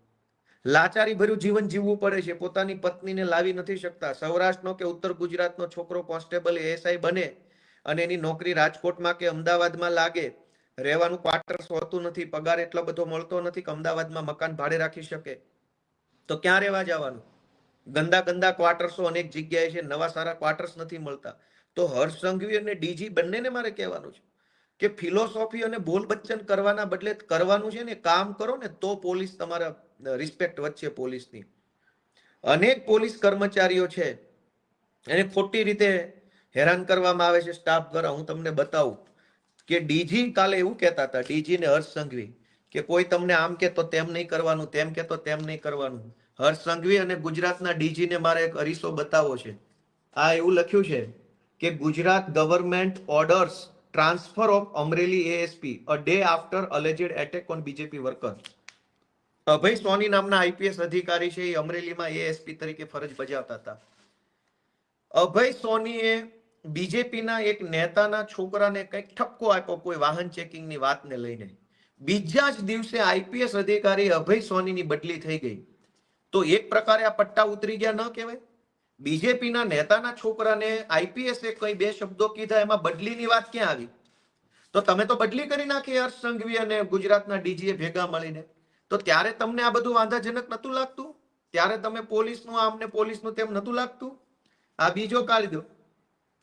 લાચારી ભર્યું જીવન જીવવું પડે છે, પોતાની પત્નીને લાવી નથી શકતા. સૌરાષ્ટ્રનો કે ઉત્તર ગુજરાતનો છોકરો કોન્સ્ટેબલ એએસઆઈ બને અને એની નોકરી રાજકોટમાં કે અમદાવાદમાં લાગે, રહેવાનું ક્વાર્ટર્સ હોતું નથી, પગાર એટલો બધો મળતો નથી કે અમદાવાદમાં મકાન ભાડે રાખી શકે, તો ક્યાં રહેવા જવાનું? ગંદા ગંદા ક્વાર્ટર્સો અનેક જગ્યાએ છે, નવા સારા ક્વાર્ટર્સ નથી મળતા. તો હર્ષ સંઘવી અને ડીજી બંનેને મારે કહેવાનું છે કે ફિલોસોફી અને બોલ બચ્ચન કરવાના બદલે કરવાનું છે ને કામ કરો ને, તો પોલીસ તમારા રિસ્પેક્ટ વચ્ચે પોલીસની. અનેક પોલીસ કર્મચારીઓ છે એને ખોટી રીતે હેરાન કરવામાં આવે છે સ્ટાફ દ્વારા. હું તમને બતાવું કે ડીજી કાલે એવું કહેતા હતા, ડીજી ને હર્ષ સંઘવી, કે કોઈ તમને આમ કે તો તેમ નહીં કરવાનું, તેમ કે તો તેમ નહીં કરવાનું. હર્ષ સંઘવી અને ગુજરાતના ડીજી ને મારે એક અરીસો બતાવો છે. આ એવું લખ્યું છે કે Gujarat government orders transfer of Amreli ASP a day after alleged attack on BJP worker. Abhay Soni નામના આઈપીએસ અધિકારી છે, એ અમરેલીમાં એએસપી તરીકે ફરજ બજાવતા હતા. અભય સોનીએ બીજેપીના એક નેતાના છોકરાને કંઈક ઠપકો આપ્યો કોઈ વાહન ચેકિંગની વાતને લઈને. બીજા જ દિવસે આઈપીએસ અધિકારી અભય સોનીની બદલી થઈ ગઈ. તો એક પ્રકારે આ પટ્ટા ઉતરી ગયા ન કહેવાય? બીજેપીના નેતાના છોકરાને આઈપીએસે કઈ બે શબ્દો કીધા, એમાં બદલીની વાત ક્યાં આવી? તો તમે તો બદલી કરી નાખી હર્ષ સંઘવી અને ગુજરાતના ડીજીએ ભેગા મળીને. તો ત્યારે તમને આ બધું વાંધાજનક નતું લાગતું? ત્યારે તમે પોલીસનું આમ ને પોલીસનું તેમ નતું લાગતું? આ બીજો કાઢી દો.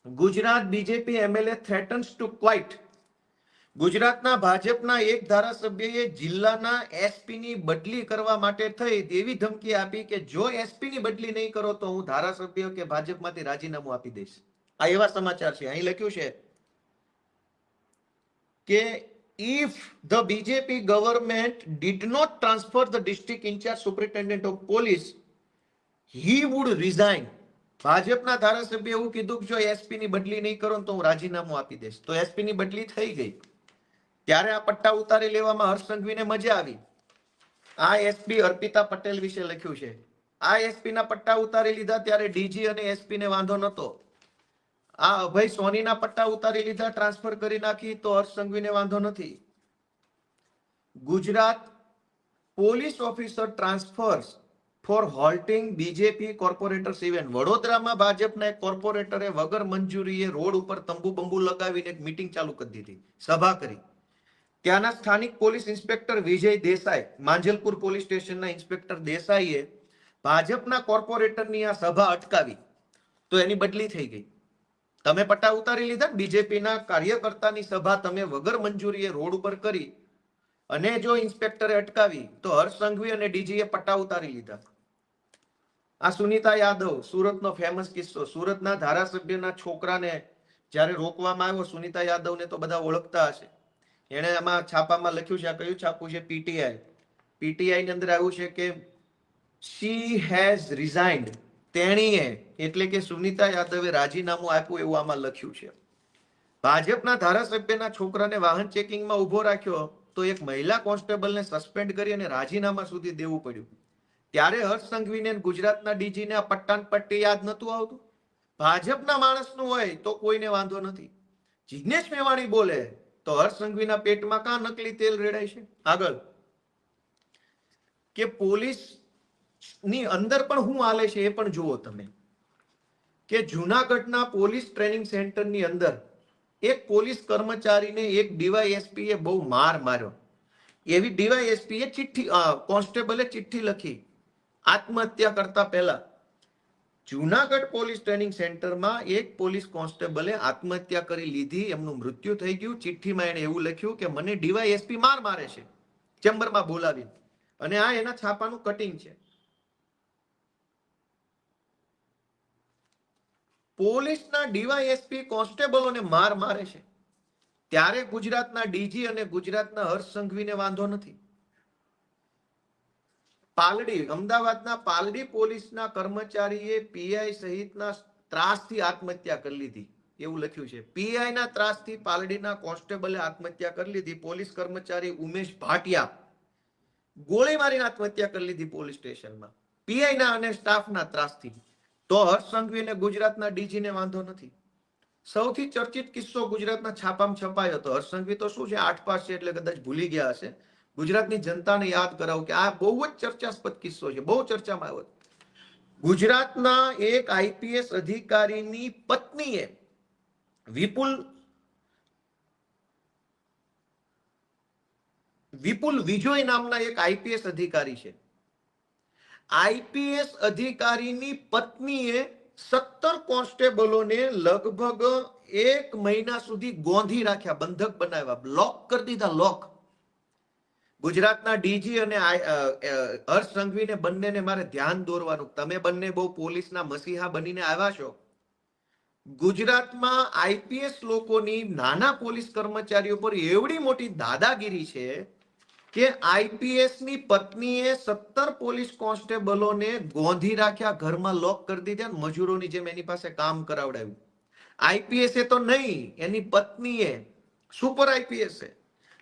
Gujarat BJP MLA threatens to quit. ગુજરાતના ભાજપના એક ધારાસભ્યએ જિલ્લાના એસપીની બદલી કરવા માટે થઈ એવી ધમકી આપી કે જો એસપીની બદલી નહીં કરો તો હું ધારાસભ્ય કે ભાજપમાંથી રાજીનામું આપી દઈશ. આ એવા સમાચાર છે. અહીં લખ્યું છે કે if the BJP government did not transfer the district in-charge superintendent of police, he would resign. ભાજપના ધારાસભ્ય એવું કીધું કે જો એસપી ની બદલી નહીં કરો તો હું રાજીનામું આપી દઈશ. તો એસપી ની બદલી થઈ ગઈ. ત્યારે આ પટ્ટા ઉતારી લેવામાં હર્ષ સંઘવીને મજા આવી. આ એસપી અર્પિતા પટેલ વિશે લખ્યું છે. આ એસપી ના પટ્ટા ઉતારી લીધા ત્યારે ડીજી અને એસપી ને વાંધો નતો. આ અભય સોનીના પટ્ટા ઉતારી લીધા, ટ્રાન્સફર કરી નાખી, તો હર્ષ સંઘવીને વાંધો નથી. Gujarat police officer transfers for halting BJP corporators event. વડોદરામાં ભાજપના એક કોર્પોરેટરે વગર મંજૂરીએ રોડ ઉપર તંબુ બંબુ લગાવીને એક મીટિંગ ચાલુ કરી દીધી, સભા કરી. ત્યાંના સ્થાનિક પોલીસ ઇન્સ્પેક્ટર વિજય દેસાઈ, માંજલપુર પોલીસ સ્ટેશનના ઇન્સ્પેક્ટર દેસાઈએ ભાજપના કોર્પોરેટરની આ સભા અટકાવી, તો એની બદલી થઈ ગઈ. તમે પટ્ટા ઉતારી લીધા. બીજેપીના કાર્યકર્તાની સભા તમે વગર મંજૂરીએ રોડ ઉપર કરી અને જો ઇન્સ્પેક્ટરે અટકાવી તો હર્ષ સંઘવી અને ડીજીએ પટ્ટા ઉતારી લીધા. આ સુનીતા યાદવ, સુરતનો ફેમસ કિસ્સો. સુરતના ધારાસભ્યના છોકરાને જ્યારે રોકવામાં આવ્યો, સુનીતા યાદવને તો બધા ઓળખતા હશે. એને આમાં છાપામાં લખ્યું છે, આ કયું છાપું છે? પીટીઆઈ. પીટીઆઈ ની અંદર આવ્યું છે કે she has resigned. તેણીએ એટલે કે સુનીતા યાદવે રાજીનામું આપ્યું એવું આમાં લખ્યું છે. ભાજપના ધારાસભ્યના છોકરાને વાહન ચેકિંગમાં ઉભો રાખ્યો તો એક મહિલા કોન્સ્ટેબલને સસ્પેન્ડ કરી અને રાજીનામા સુધી દેવું પડ્યું. ત્યારે હર્ષ સંઘવીને ગુજરાતના ડીજીને આ પટ્ટાન પટ્ટી યાદ નતું આવતું? ભાજપના માણસનું હોય તો કોઈને વાંધો નથી. જિગ્નેશ મેવાણી બોલે તો હર્ષ સંઘવીના પેટમાં કાં નકલી તેલ રેડાય છે? આગળ કે પોલીસ ની અંદર પણ શું હાલે છે એ પણ જુઓ તમે. કે જૂનાગઢના પોલીસ ટ્રેનિંગ સેન્ટરની અંદર એક પોલીસ કર્મચારીને એક ડીવાયએસપી એ બહુ માર માર્યો. એવી ડીવાયએસપી એ ચિઠ્ઠી, કોન્સ્ટેબલે ચિઠ્ઠી લખી આત્મહત્યા કરતા પહેલા. જૂનાગઢ પોલીસ ટ્રેનિંગ સેન્ટરમાં એક પોલીસ કોન્સ્ટેબલે આત્મહત્યા કરી લીધી, એમનું મૃત્યુ થઈ ગયું. ચિઠ્ઠીમાં એને એવું લખ્યું કે મને ડીવાયએસપી મારે છે, ચેમ્બરમાં બોલાવી. અને આ એના છાપાનું કટિંગ છે. પોલીસના ડીવાયએસપી કોન્સ્ટેબલોને મારે છે, ત્યારે ગુજરાતના ડીજી અને ગુજરાતના હર્ષ સંઘવીને વાંધો નથી. પાલડી, અમદાવાદના પાલડી પોલીસના કર્મચારીએ પીઆઈ સહિતના ત્રાસથી આત્મહત્યા કરી લીધી એવું લખ્યું છે. પીઆઈ ના ત્રાસથી પાલડીના કોન્સ્ટેબલે આત્મહત્યા કરી લીધી. પોલીસ કર્મચારી ઉમેશ ભાટિયા ગોળી મારીને આત્મહત્યા કરી લીધી પોલીસ સ્ટેશનમાં, પીઆઈ ના અને સ્ટાફના ત્રાસથી. તો હર્ષ સંઘવી અને ગુજરાતના ડીજીને વાંધો નથી. સૌથી ચર્ચિત કિસ્સો ગુજરાતના છાપામાં છપાયો હતો. હર્ષ સંઘવી તો શું છે, 8 પાસ છે એટલે કદાચ ભૂલી ગયા હશે. ગુજરાતની જનતાને યાદ કરાવું કે આ બહુ જ ચર્ચાસ્પદ કિસ્સો છે, બહુ ચર્ચામાં આવ્યો. ગુજરાતના એક આઈપીએસ અધિકારીની પત્નીએ વિપુલ વિજોય નામના એક આઈપીએસ અધિકારી છે. આઈપીએસ અધિકારીની પત્નીએ 17 કોન્સ્ટેબલોને લગભગ 1 મહિના સુધી ગોંધી રાખ્યા, બંધક બનાવ્યા, બ્લોક કરી દીધા, લોક. ગુજરાતના ડીજી અને હર્ષ સંઘવીને બંનેને મારે ધ્યાન દોરવાનું, તમે બંને બહુ પોલીસના મસીહા બનીને આવ્યા છો. ગુજરાતમાં આઈપીએસ લોકોની નાના પોલીસ કર્મચારીઓ પર એવડી મોટી દાદાગીરી છે કે આઈપીએસ ની પત્નીએ 17 પોલીસ કોન્સ્ટેબલોને ગોંધી રાખ્યા, ઘરમાં લોક કરી દીધા, મજૂરોની જેમ એની પાસે કામ કરાવડાવ્યું. આઈપીએસ તો નહીં, એની પત્નીએ સુપર આઈપીએસ છે.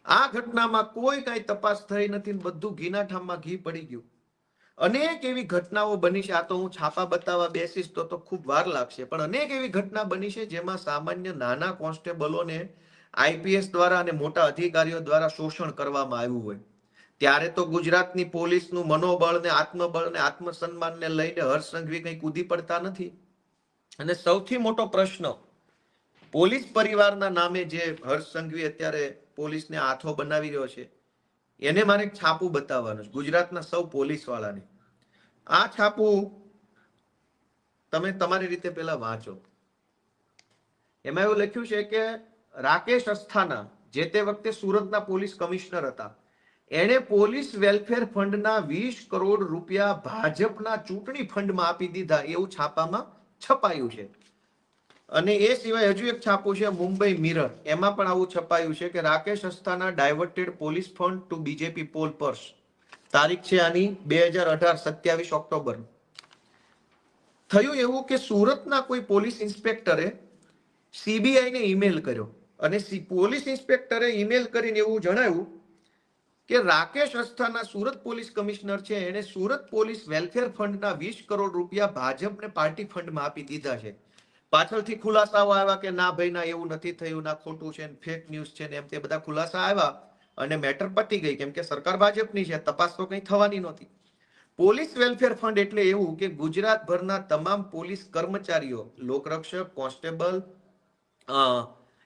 આ ઘટનામાં કોઈ કઈ તપાસ થઈ નથી, બધું ઘીના ઠામમાં ઘી પડી ગયું. અનેક એવી ઘટનાઓ બની છે. આ તો હું છાપા બતાવવા બેસીશ તો ખૂબ વાર લાગશે, પણ અનેક એવી ઘટના બની છે જેમાં સામાન્ય નાના કોન્સ્ટેબલોને આઈપીએસ દ્વારા અને મોટા અધિકારીઓ દ્વારા શોષણ કરવામાં આવ્યું હોય. ત્યારે તો ગુજરાતની પોલીસનું મનોબળ ને આત્મબળ ને આત્મસન્માનને લઈને હર્ષ સંઘવી કંઈ કૂદી પડતા નથી. અને સૌથી મોટો પ્રશ્ન, પોલીસ પરિવારના નામે જે હર્ષ સંઘવી અત્યારે પોલીસને હાથો બનાવી રહ્યો છે, એને મારે એક છાપું બતાવવાનું છે ગુજરાતના સૌ પોલીસ વાળાને. આ છાપું તમે તમારી રીતે પેલા વાંચો. એમાં એવું લખ્યું છે કે રાકેશ અસ્થાના જે તે વખતે સુરતના પોલીસ કમિશનર હતા, એણે પોલીસ વેલફેર ફંડના 20 કરોડ રૂપિયા ભાજપના ચૂંટણી ફંડમાં આપી દીધા, એવું છાપામાં છપાયું છે. અને એ સિવાય હજુ એક છાપું છે મુંબઈ મિરર, એમાં પણ આવું છપાયું છે કે Rakesh Asthana diverted police fund to BJP poll purse. તારીખ છે આની 2018 27 ઓક્ટોબર. થયું એવું કે સુરતના કોઈ પોલીસ ઇન્સ્પેક્ટરે સીબીઆઈ ને ઈમેલ કર્યો, અને પોલીસ ઇન્સ્પેક્ટરે ઈમેલ કરીને એવું જણાવ્યું કે રાકેશ અસ્થાના સુરત પોલીસ કમિશનર છે, એને સુરત પોલીસ વેલફેર ફંડના 20 કરોડ રૂપિયા ભાજપને પાર્ટી ફંડમાં આપી દીધા છે. પાછળથી ખુલાસાઓ આવ્યા કે ના ભાઈ ના, એવું નથી થયું, ના ખોટું છે, ફેક ન્યૂઝ છે ને એમ તે બધા ખુલાસા આવ્યા અને મેટર પતી ગઈ, કેમ કે સરકાર ભાજપની છે, તપાસ તો કંઈ થવાની નહોતી. પોલીસ વેલફેર ફંડ એટલે એવું કે ગુજરાતભરના તમામ પોલીસ કર્મચારીઓ, લોકરક્ષક, constable,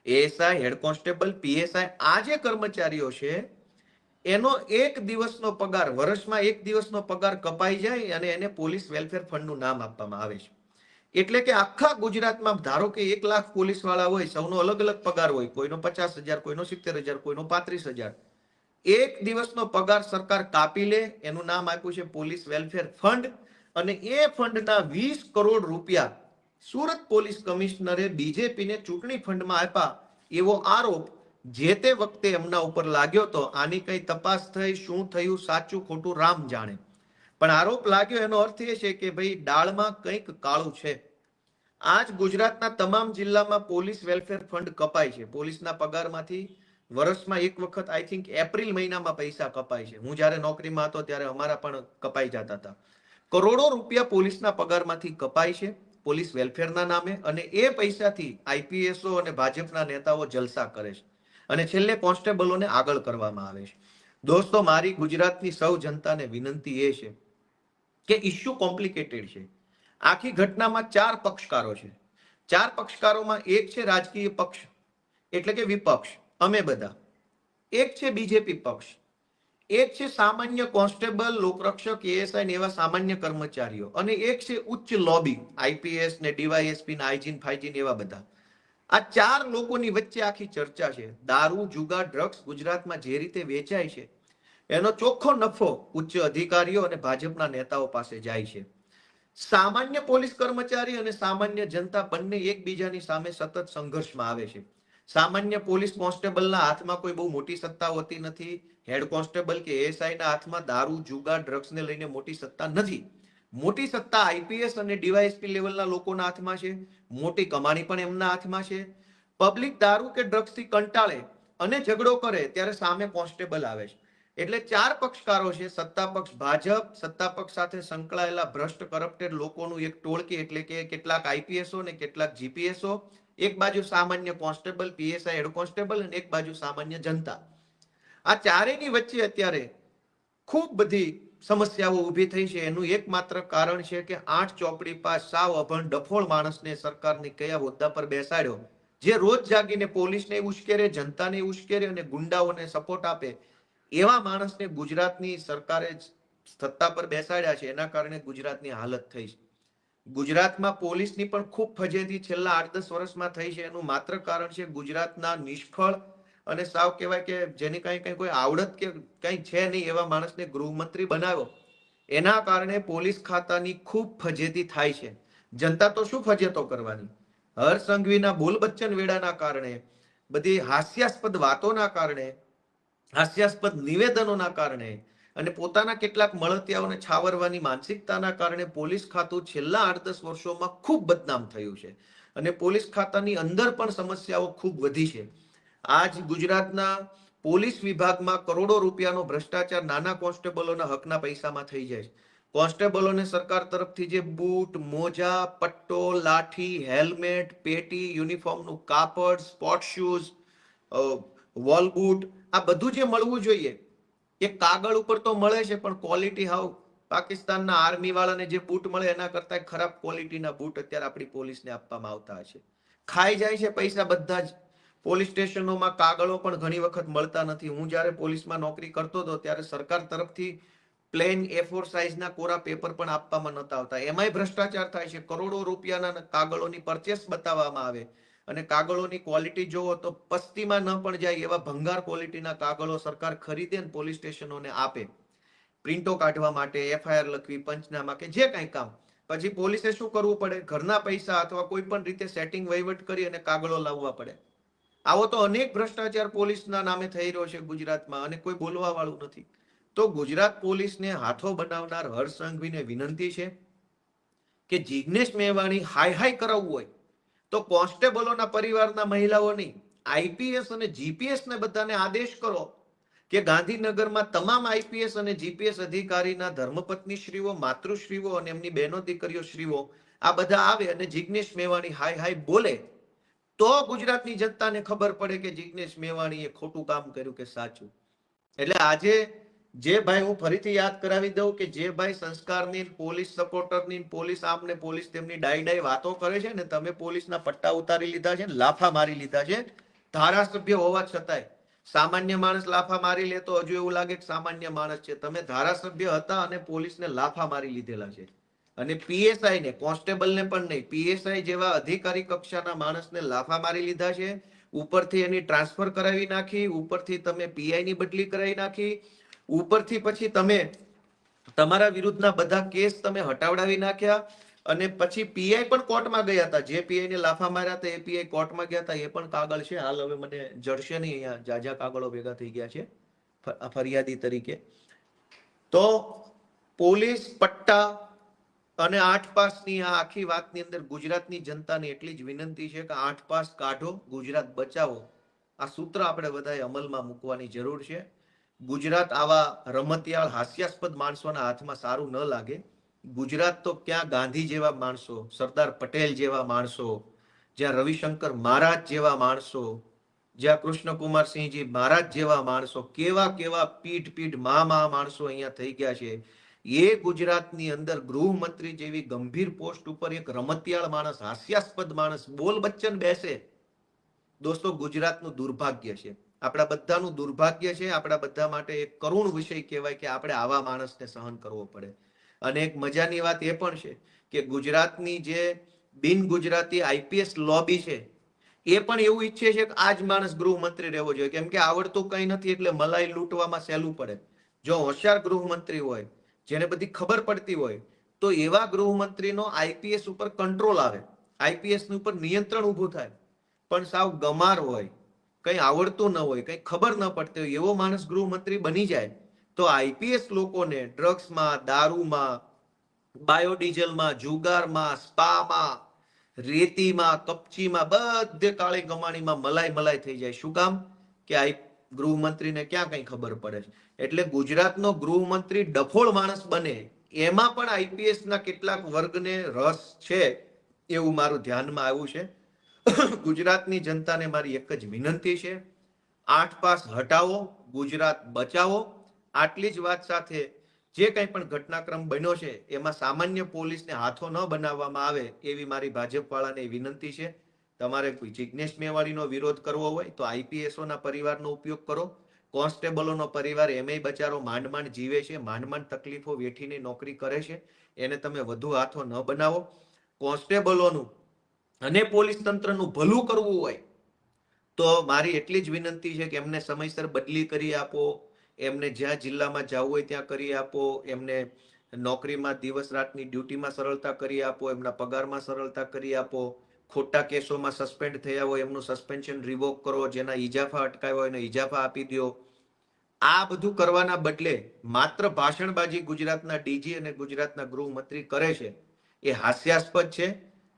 ASI, head constable, PSI, આ જે કર્મચારીઓ છે એનો એક દિવસનો પગાર, વર્ષમાં એક દિવસનો પગાર કપાઈ જાય અને એને પોલીસ વેલફેર ફંડનું નામ આપવામાં આવે છે. એટલે કે આખા ગુજરાતમાં ધારો કે 1 લાખ પોલીસ વાળા હોય, સૌનો અલગ અલગ પગાર હોય, કોઈનો 50,000, કોઈનો 70,000, કોઈનો 35,000. એક દિવસનો પગાર સરકાર કાપી લે, એનું નામ આપ્યું છે પોલીસ વેલફેર ફંડ. અને એ ફંડના 20 કરોડ રૂપિયા સુરત પોલીસ કમિશનરે બીજેપીને ચૂંટણી ફંડમાં આપ્યા, એવો આરોપ જે તે વખતે એમના ઉપર લાગ્યો તો. આની કઈ તપાસ થઈ, શું થયું, સાચું ખોટું રામ જાણે, પણ આરોપ લાગ્યો એનો અર્થ એ છે કે ભાઈ દાળમાં કંઈક કાળું છે. આજ ગુજરાતના તમામ જિલ્લામાં પોલીસ વેલફેર ફંડ કપાય છે. પોલીસના પગારમાંથી વર્ષમાં એક વખત આઈ થિંક એપ્રિલ મહિનામાં પૈસા કપાય છે. હું જ્યારે નોકરીમાં હતો ત્યારે અમારા પણ કપાઈ જતા હતા. કરોડો રૂપિયા પોલીસના પગારમાંથી કપાય છે પોલીસ વેલફેરના નામે, અને એ પૈસાથી આઈપીએસઓ અને ભાજપના નેતાઓ જલસા કરે છે, અને છેલ્લે કોન્સ્ટેબલોને આગળ કરવામાં આવે છે. દોસ્તો, મારી ગુજરાતની સૌ જનતાને વિનંતી એ છે કે ઇશ્યુ કોમ્પ્લિકેટેડ છે. આખી ઘટનામાં 4 પક્ષકારો છે. 4 પક્ષકારોમાં એક છે રાજકીય પક્ષ એટલે કે વિપક્ષ, અમે બધા. એક છે બીજેપી પક્ષ, એક છે સામાન્ય કોન્સ્ટેબલ, લોકરક્ષક, એએસઆઈ ને એવા સામાન્ય કર્મચારીઓ, અને એક છે ઉચ્ચ લોબી, આઈપીએસ ને ડીવાયએસપી ને આઈજીન ફાઈજીન એવા બધા. આ 4 લોકોની વચ્ચે આખી ચર્ચા છે. દારૂ, જુગાર, ડ્રગ્સ ગુજરાતમાં જે રીતે વેચાય છે એનો ચોખ્ખો નફો ઉચ્ચ અધિકારીઓ અને ભાજપના નેતાઓ પાસે જાય છે. સામાન્ય પોલીસ કર્મચારી અને સામાન્ય જનતા બંને એકબીજાની સામે સતત સંઘર્ષમાં આવે છે. સામાન્ય પોલીસ કોન્સ્ટેબલના હાથમાં કોઈ બહુ મોટી સત્તા હોતી નથી. હેડ કોન્સ્ટેબલ કે એએસઆઈના હાથમાં દારૂ, જુગાર, ડ્રગ્સને લઈને મોટી સત્તા નથી. મોટી સત્તા આઈપીએસ અને ડીવાયએસપી લેવલના લોકોના હાથમાં છે. મોટી કમાણી પણ એમના હાથમાં છે. પબ્લિક દારૂ કે ડ્રગ્સથી કંટાળે અને ઝઘડો કરે ત્યારે સામે કોન્સ્ટેબલ આવે છે. એટલે 4 પક્ષકારો છે. સત્તા પક્ષ ભાજપ, સત્તા પક્ષ સાથે સંકળાયેલા ભ્રષ્ટ કરપ્ટેડ લોકોનું એક ટોળકી, એટલે કે કેટલાક આઈપીએસઓ ને કેટલાક જીપીએસઓ, એક બાજુ સામાન્ય કોન્સ્ટેબલ, પીએસઆઈ, હેડ કોન્સ્ટેબલ, અને એક બાજુ સામાન્ય જનતા. આ ચારેયની વચ્ચે અત્યારે ખૂબ બધી સમસ્યાઓ ઊભી થઈ છે. એનું એકમાત્ર કારણ છે કે 8 ચોપડી પાસ સાવ અભણ ડફોળ માણસને સરકારની કયા હોદ્દા પર બેસાડ્યો, જે રોજ જાગીને પોલીસને ઉશ્કેરે, જનતાને ઉશ્કેરે અને ગુંડાઓને સપોર્ટ આપે, એવા માણસને ગુજરાતની સરકારે સત્તા પર બેસાડ્યા છે. એના કારણે ગુજરાતની હાલત થઈ છે. ગુજરાતમાં પોલીસની પણ ખૂબ ફજેતી છેલ્લા 8-10 વર્ષમાં થઈ છે. એનું માત્ર કારણ છે ગુજરાતના નિષ્ફળ અને સાવ કહેવાય કે જેની કઈ કોઈ આવડત કે કઈ છે નહીં એવા માણસને ગૃહમંત્રી બનાવ્યો. એના કારણે પોલીસ ખાતાની ખૂબ ફજેતી થાય છે. જનતા તો શું ફજેતો કરવાની? હર્ષ સંઘવીના બોલ બચ્ચન વેડાના કારણે, બધી હાસ્યાસ્પદ વાતોના કારણે, હાસ્યાસ્પદ નિવેદનોના કારણે અને પોતાના કેટલાક મળતિયાઓને છાવરવાની માનસિકતાના કારણે પોલીસ ખાતું છેલ્લા 8-10 વર્ષોમાં ખૂબ બદનામ થયું છે. અને પોલીસ ખાતાની અંદર પણ સમસ્યાઓ ખૂબ વધી છે. આજ ગુજરાતના પોલીસ વિભાગમાં કરોડો રૂપિયાનો ભ્રષ્ટાચાર નાના કોન્સ્ટેબલોના હકના પૈસામાં થઈ જાય છે. કોન્સ્ટેબલોને સરકાર તરફથી જે બૂટ, મોજા, પટ્ટો, લાઠી, હેલ્મેટ, પેટી, યુનિફોર્મનું કાપડ, સ્પોર્ટ શૂઝ, વોલ બૂટ, આ બધું જે મળવું જોઈએ એ કાગળ ઉપર તો મળે છે, પણ ક્વોલિટી હાવ પાકિસ્તાનના આર્મી વાળાને જે બૂટ મળે એના કરતા ખરાબ ક્વોલિટીના બૂટ અત્યારે આપણી પોલીસને આપવામાં આવતા છે. ખાઈ જાય છે પૈસા બધા જ. પોલીસ સ્ટેશનોમાં કાગળો પણ ઘણી વખત મળતા નથી. હું જ્યારે પોલીસમાં નોકરી કરતો હતો ત્યારે સરકાર તરફથી પ્લેન A4 સાઇઝના કોરા પેપર પણ આપવામાં નતા આવતા. એમાંય ભ્રષ્ટાચાર થાય છે. કરોડો રૂપિયાના કાગળોની પરચેસ બતાવવામાં આવે અને કાગળોની ક્વોલિટી જોવો તો પસ્તીમાં ન પણ જાય એવા ભંગાર ક્વોલિટીના કાગળો સરકાર ખરીદે ને પોલીસ સ્ટેશનોને આપે, પ્રિન્ટો કાઢવા માટે, FIR લખવી, પંચનામા કે જે કંઈ કામ. પછી પોલીસે શું કરવું પડે? ઘરના પૈસા અથવા કોઈ પણ રીતે સેટિંગ વહીવટ કરી અને કાગળો લાવવા પડે. આવો તો અનેક ભ્રષ્ટાચાર પોલીસના નામે થઈ રહ્યો છે ગુજરાતમાં અને કોઈ બોલવા વાળું નથી. તો ગુજરાત પોલીસને હાથો બનાવનાર હર્ષ સંઘવીને વિનંતી છે કે જિગ્નેશ મેવાણી હાઈ કરાવવું હોય તો કોન્સ્ટેબલોના પરિવારના મહિલાઓ નહીં, IPS અને GPS ને બધાને આદેશ કરો કે ગાંધીનગરમાં તમામ IPS અને GPS અધિકારીના ધર્મપત્ની શ્રીઓ, માતૃશ્રીઓ અને એમની બહેનો દીકરીઓ શ્રીઓ આ બધા આવે અને જિગ્નેશ મેવાણી હાઈ બોલે તો ગુજરાતની જનતાને ખબર પડે કે જિગ્નેશ મેવાણીએ ખોટું કામ કર્યું કે સાચું. એટલે આજે જે ભાઈ, હું ફરીથી યાદ કરાવી દઉં કે જે ભાઈ સંસ્કારની, પોલીસ સપોર્ટરની, પોલીસ આમને પોલીસ તેમની ડાઈ વાતો કરે છે ને, તમે પોલીસના પટ્ટા ઉતારી લીધા છે ને, લાફા મારી લીધા છે ધારાસભ્ય હોવા છતાંય. સામાન્ય માણસ લાફા મારી લે તો હજુ એવું લાગે કે સામાન્ય માણસ છે. તમે ધારાસભ્ય હતા અને પોલીસને લાફા મારી લીધેલા છે. અને PSI ને, કોન્સ્ટેબલને પણ નહીં, PSI જેવા અધિકારી કક્ષાના માણસને લાફા મારી લીધા છે. ઉપરથી એની ટ્રાન્સફર કરાવી નાખી, ઉપરથી તમે PI ની બદલી કરાવી નાખી, ઉપરથી પછી તમે તમારા વિરુદ્ધના બધા કેસ તમે હટાવડાવી નાખ્યા અને પછી PI પણ કોર્ટમાં ગયા હતા. જે PI ને લાફા માર્યા હતા એ PI કોર્ટમાં ગયા હતા. એ પણ કાગળ છે. હાલ હવે મને જડશે નહીં, અહીંયા જાજા કાગળો ભેગા થઈ ગયા છે ફરિયાદી તરીકે. તો પોલીસ પટ્ટા અને 8 પાસની આ આખી વાતની અંદર ગુજરાતની જનતાને એટલી જ વિનંતી છે કે 8 પાસ કાઢો, ગુજરાત બચાવો. આ સૂત્ર આપણે બધાએ અમલમાં મૂકવાની જરૂર છે. ગુજરાત આવા રમતિયાળ હાસ્યાસ્પદ માણસોના હાથમાં સારું ન લાગે. ગુજરાત તો ક્યાં ગાંધી જેવા માણસો, સરદાર પટેલ જેવા માણસો, જ્યાં રવિશંકર મહારાજ જેવા માણસો, જ્યાં કૃષ્ણકુમારસિંહજી મહારાજ જેવા માણસો, કેવા કેવા પીઠ માણસો અહીંયા થઈ ગયા છે. એ ગુજરાતની અંદર ગૃહમંત્રી જેવી ગંભીર પોસ્ટ ઉપર એક રમતિયાળ માણસ, હાસ્યાસ્પદ માણસ, બોલ બચ્ચન બેસે. દોસ્તો, ગુજરાતનું દુર્ભાગ્ય છે, આપણા બધાનું દુર્ભાગ્ય છે. આપણા બધા માટે એક કરુણ વિષય કહેવાય કે આપણે આવા માણસને સહન કરવો પડે. અને એક મજાની વાત એ પણ છે કે ગુજરાતની જે બિન ગુજરાતી IPS લોબી છે એ પણ એવું ઈચ્છે છે કે આ જ માણસ ગૃહમંત્રી રહેવો જોઈએ, કેમ કે આવડતું કંઈ નથી એટલે મલાઈ લૂંટવામાં સહેલું પડે. જો હોશિયાર ગૃહમંત્રી હોય, જેને બધી ખબર પડતી હોય, તો એવા ગૃહમંત્રીનો IPS ઉપર કંટ્રોલ આવે, IPS ઉપર નિયંત્રણ ઊભું થાય. પણ સાવ ગમાર હોય, કંઈ આવડતું ન હોય, કંઈ ખબર ન પડતી હોય, એવો માણસ ગૃહમંત્રી બની જાય તો IPS લોકોને ડ્રગ્સમાં, દારૂમાં, બાયોડીઝલમાં, જુગારમાં, સ્પામાં, રેતીમાં, કપચીમાં, બધે કાળી કમાણીમાં મલાઈ થઈ જાય. શું કામ? કે આ ગૃહમંત્રીને ક્યાં કઈ ખબર પડે છે. એટલે ગુજરાતનો ગૃહમંત્રી ડફોળ માણસ બને, એમાં પણ IPS ના કેટલાક વર્ગને રસ છે એવું મારું ધ્યાનમાં આવ્યું છે. ગુજરાતની જનતાને મારી એક જ વિનંતી છે, 8 પાસ હટાવો, ગુજરાત બચાવો. આટલી જ વાત સાથે જે કંઈ પણ ઘટનાક્રમ બન્યો છે એમાં સામાન્ય પોલીસને હાથો ન બનાવવામાં આવે એવી મારી ભાજપ વાળાને વિનંતી છે. તમારે કોઈ જિગ્નેશ મેવાણીનો વિરોધ કરવો હોય તો IPSઓના પરિવારનો ઉપયોગ કરો. કોન્સ્ટેબલોનો પરિવાર એમેય બચારો માંડ જીવે છે, માંડ તકલીફો વેઠીને નોકરી કરે છે, એને તમે વધુ હાથો ન બનાવો. કોન્સ્ટેબલોનું અને પોલીસ તંત્રનું ભલું કરવું હોય તો મારી એટલી જ વિનંતી છે કે એમને સમયસર બદલી કરી આપો, એમને જ્યાં જિલ્લામાં જવું હોય ત્યાં કરી આપો, એમને નોકરીમાં દિવસ રાતની ડ્યુટીમાં સરળતા કરી આપો, એમના પગારમાં સરળતા કરી આપો. ખોટા કેસોમાં સસ્પેન્ડ થયા હોય એમનું સસ્પેન્શન રિવોક કરો, જેના ઇજાફા અટકાવ્યા હોય એને ઇજાફા આપી દો. આ બધું કરવાના બદલે માત્ર ભાષણબાજી ગુજરાતના DG અને ગુજરાતના ગૃહમંત્રી કરે છે, એ હાસ્યાસ્પદ છે.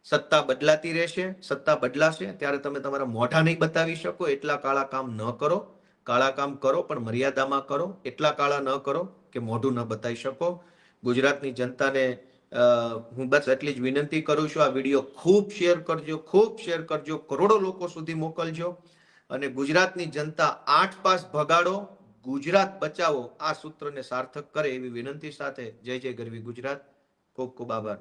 સત્તા બદલાતી રહેશે, સત્તા બદલાશે ત્યારે તમે તમારા મોઢા નહીં બતાવી શકો એટલા કાળા કામ ન કરો. કાળા કામ કરો પણ મર્યાદામાં કરો, એટલા કાળા ન કરો કે મોઢું ન બતાવી શકો. ગુજરાતની જનતાને હું બસ એટલી જ વિનંતી કરું છું, આ વિડીયો ખૂબ શેર કરજો, ખૂબ શેર કરજો, કરોડો લોકો સુધી મોકલજો અને ગુજરાતની જનતા 8 પાસ ભગાડો, ગુજરાત બચાવો આ સૂત્રને સાર્થક કરે એવી વિનંતી સાથે જય જય ગરવી ગુજરાત. ખૂબ ખૂબ આભાર.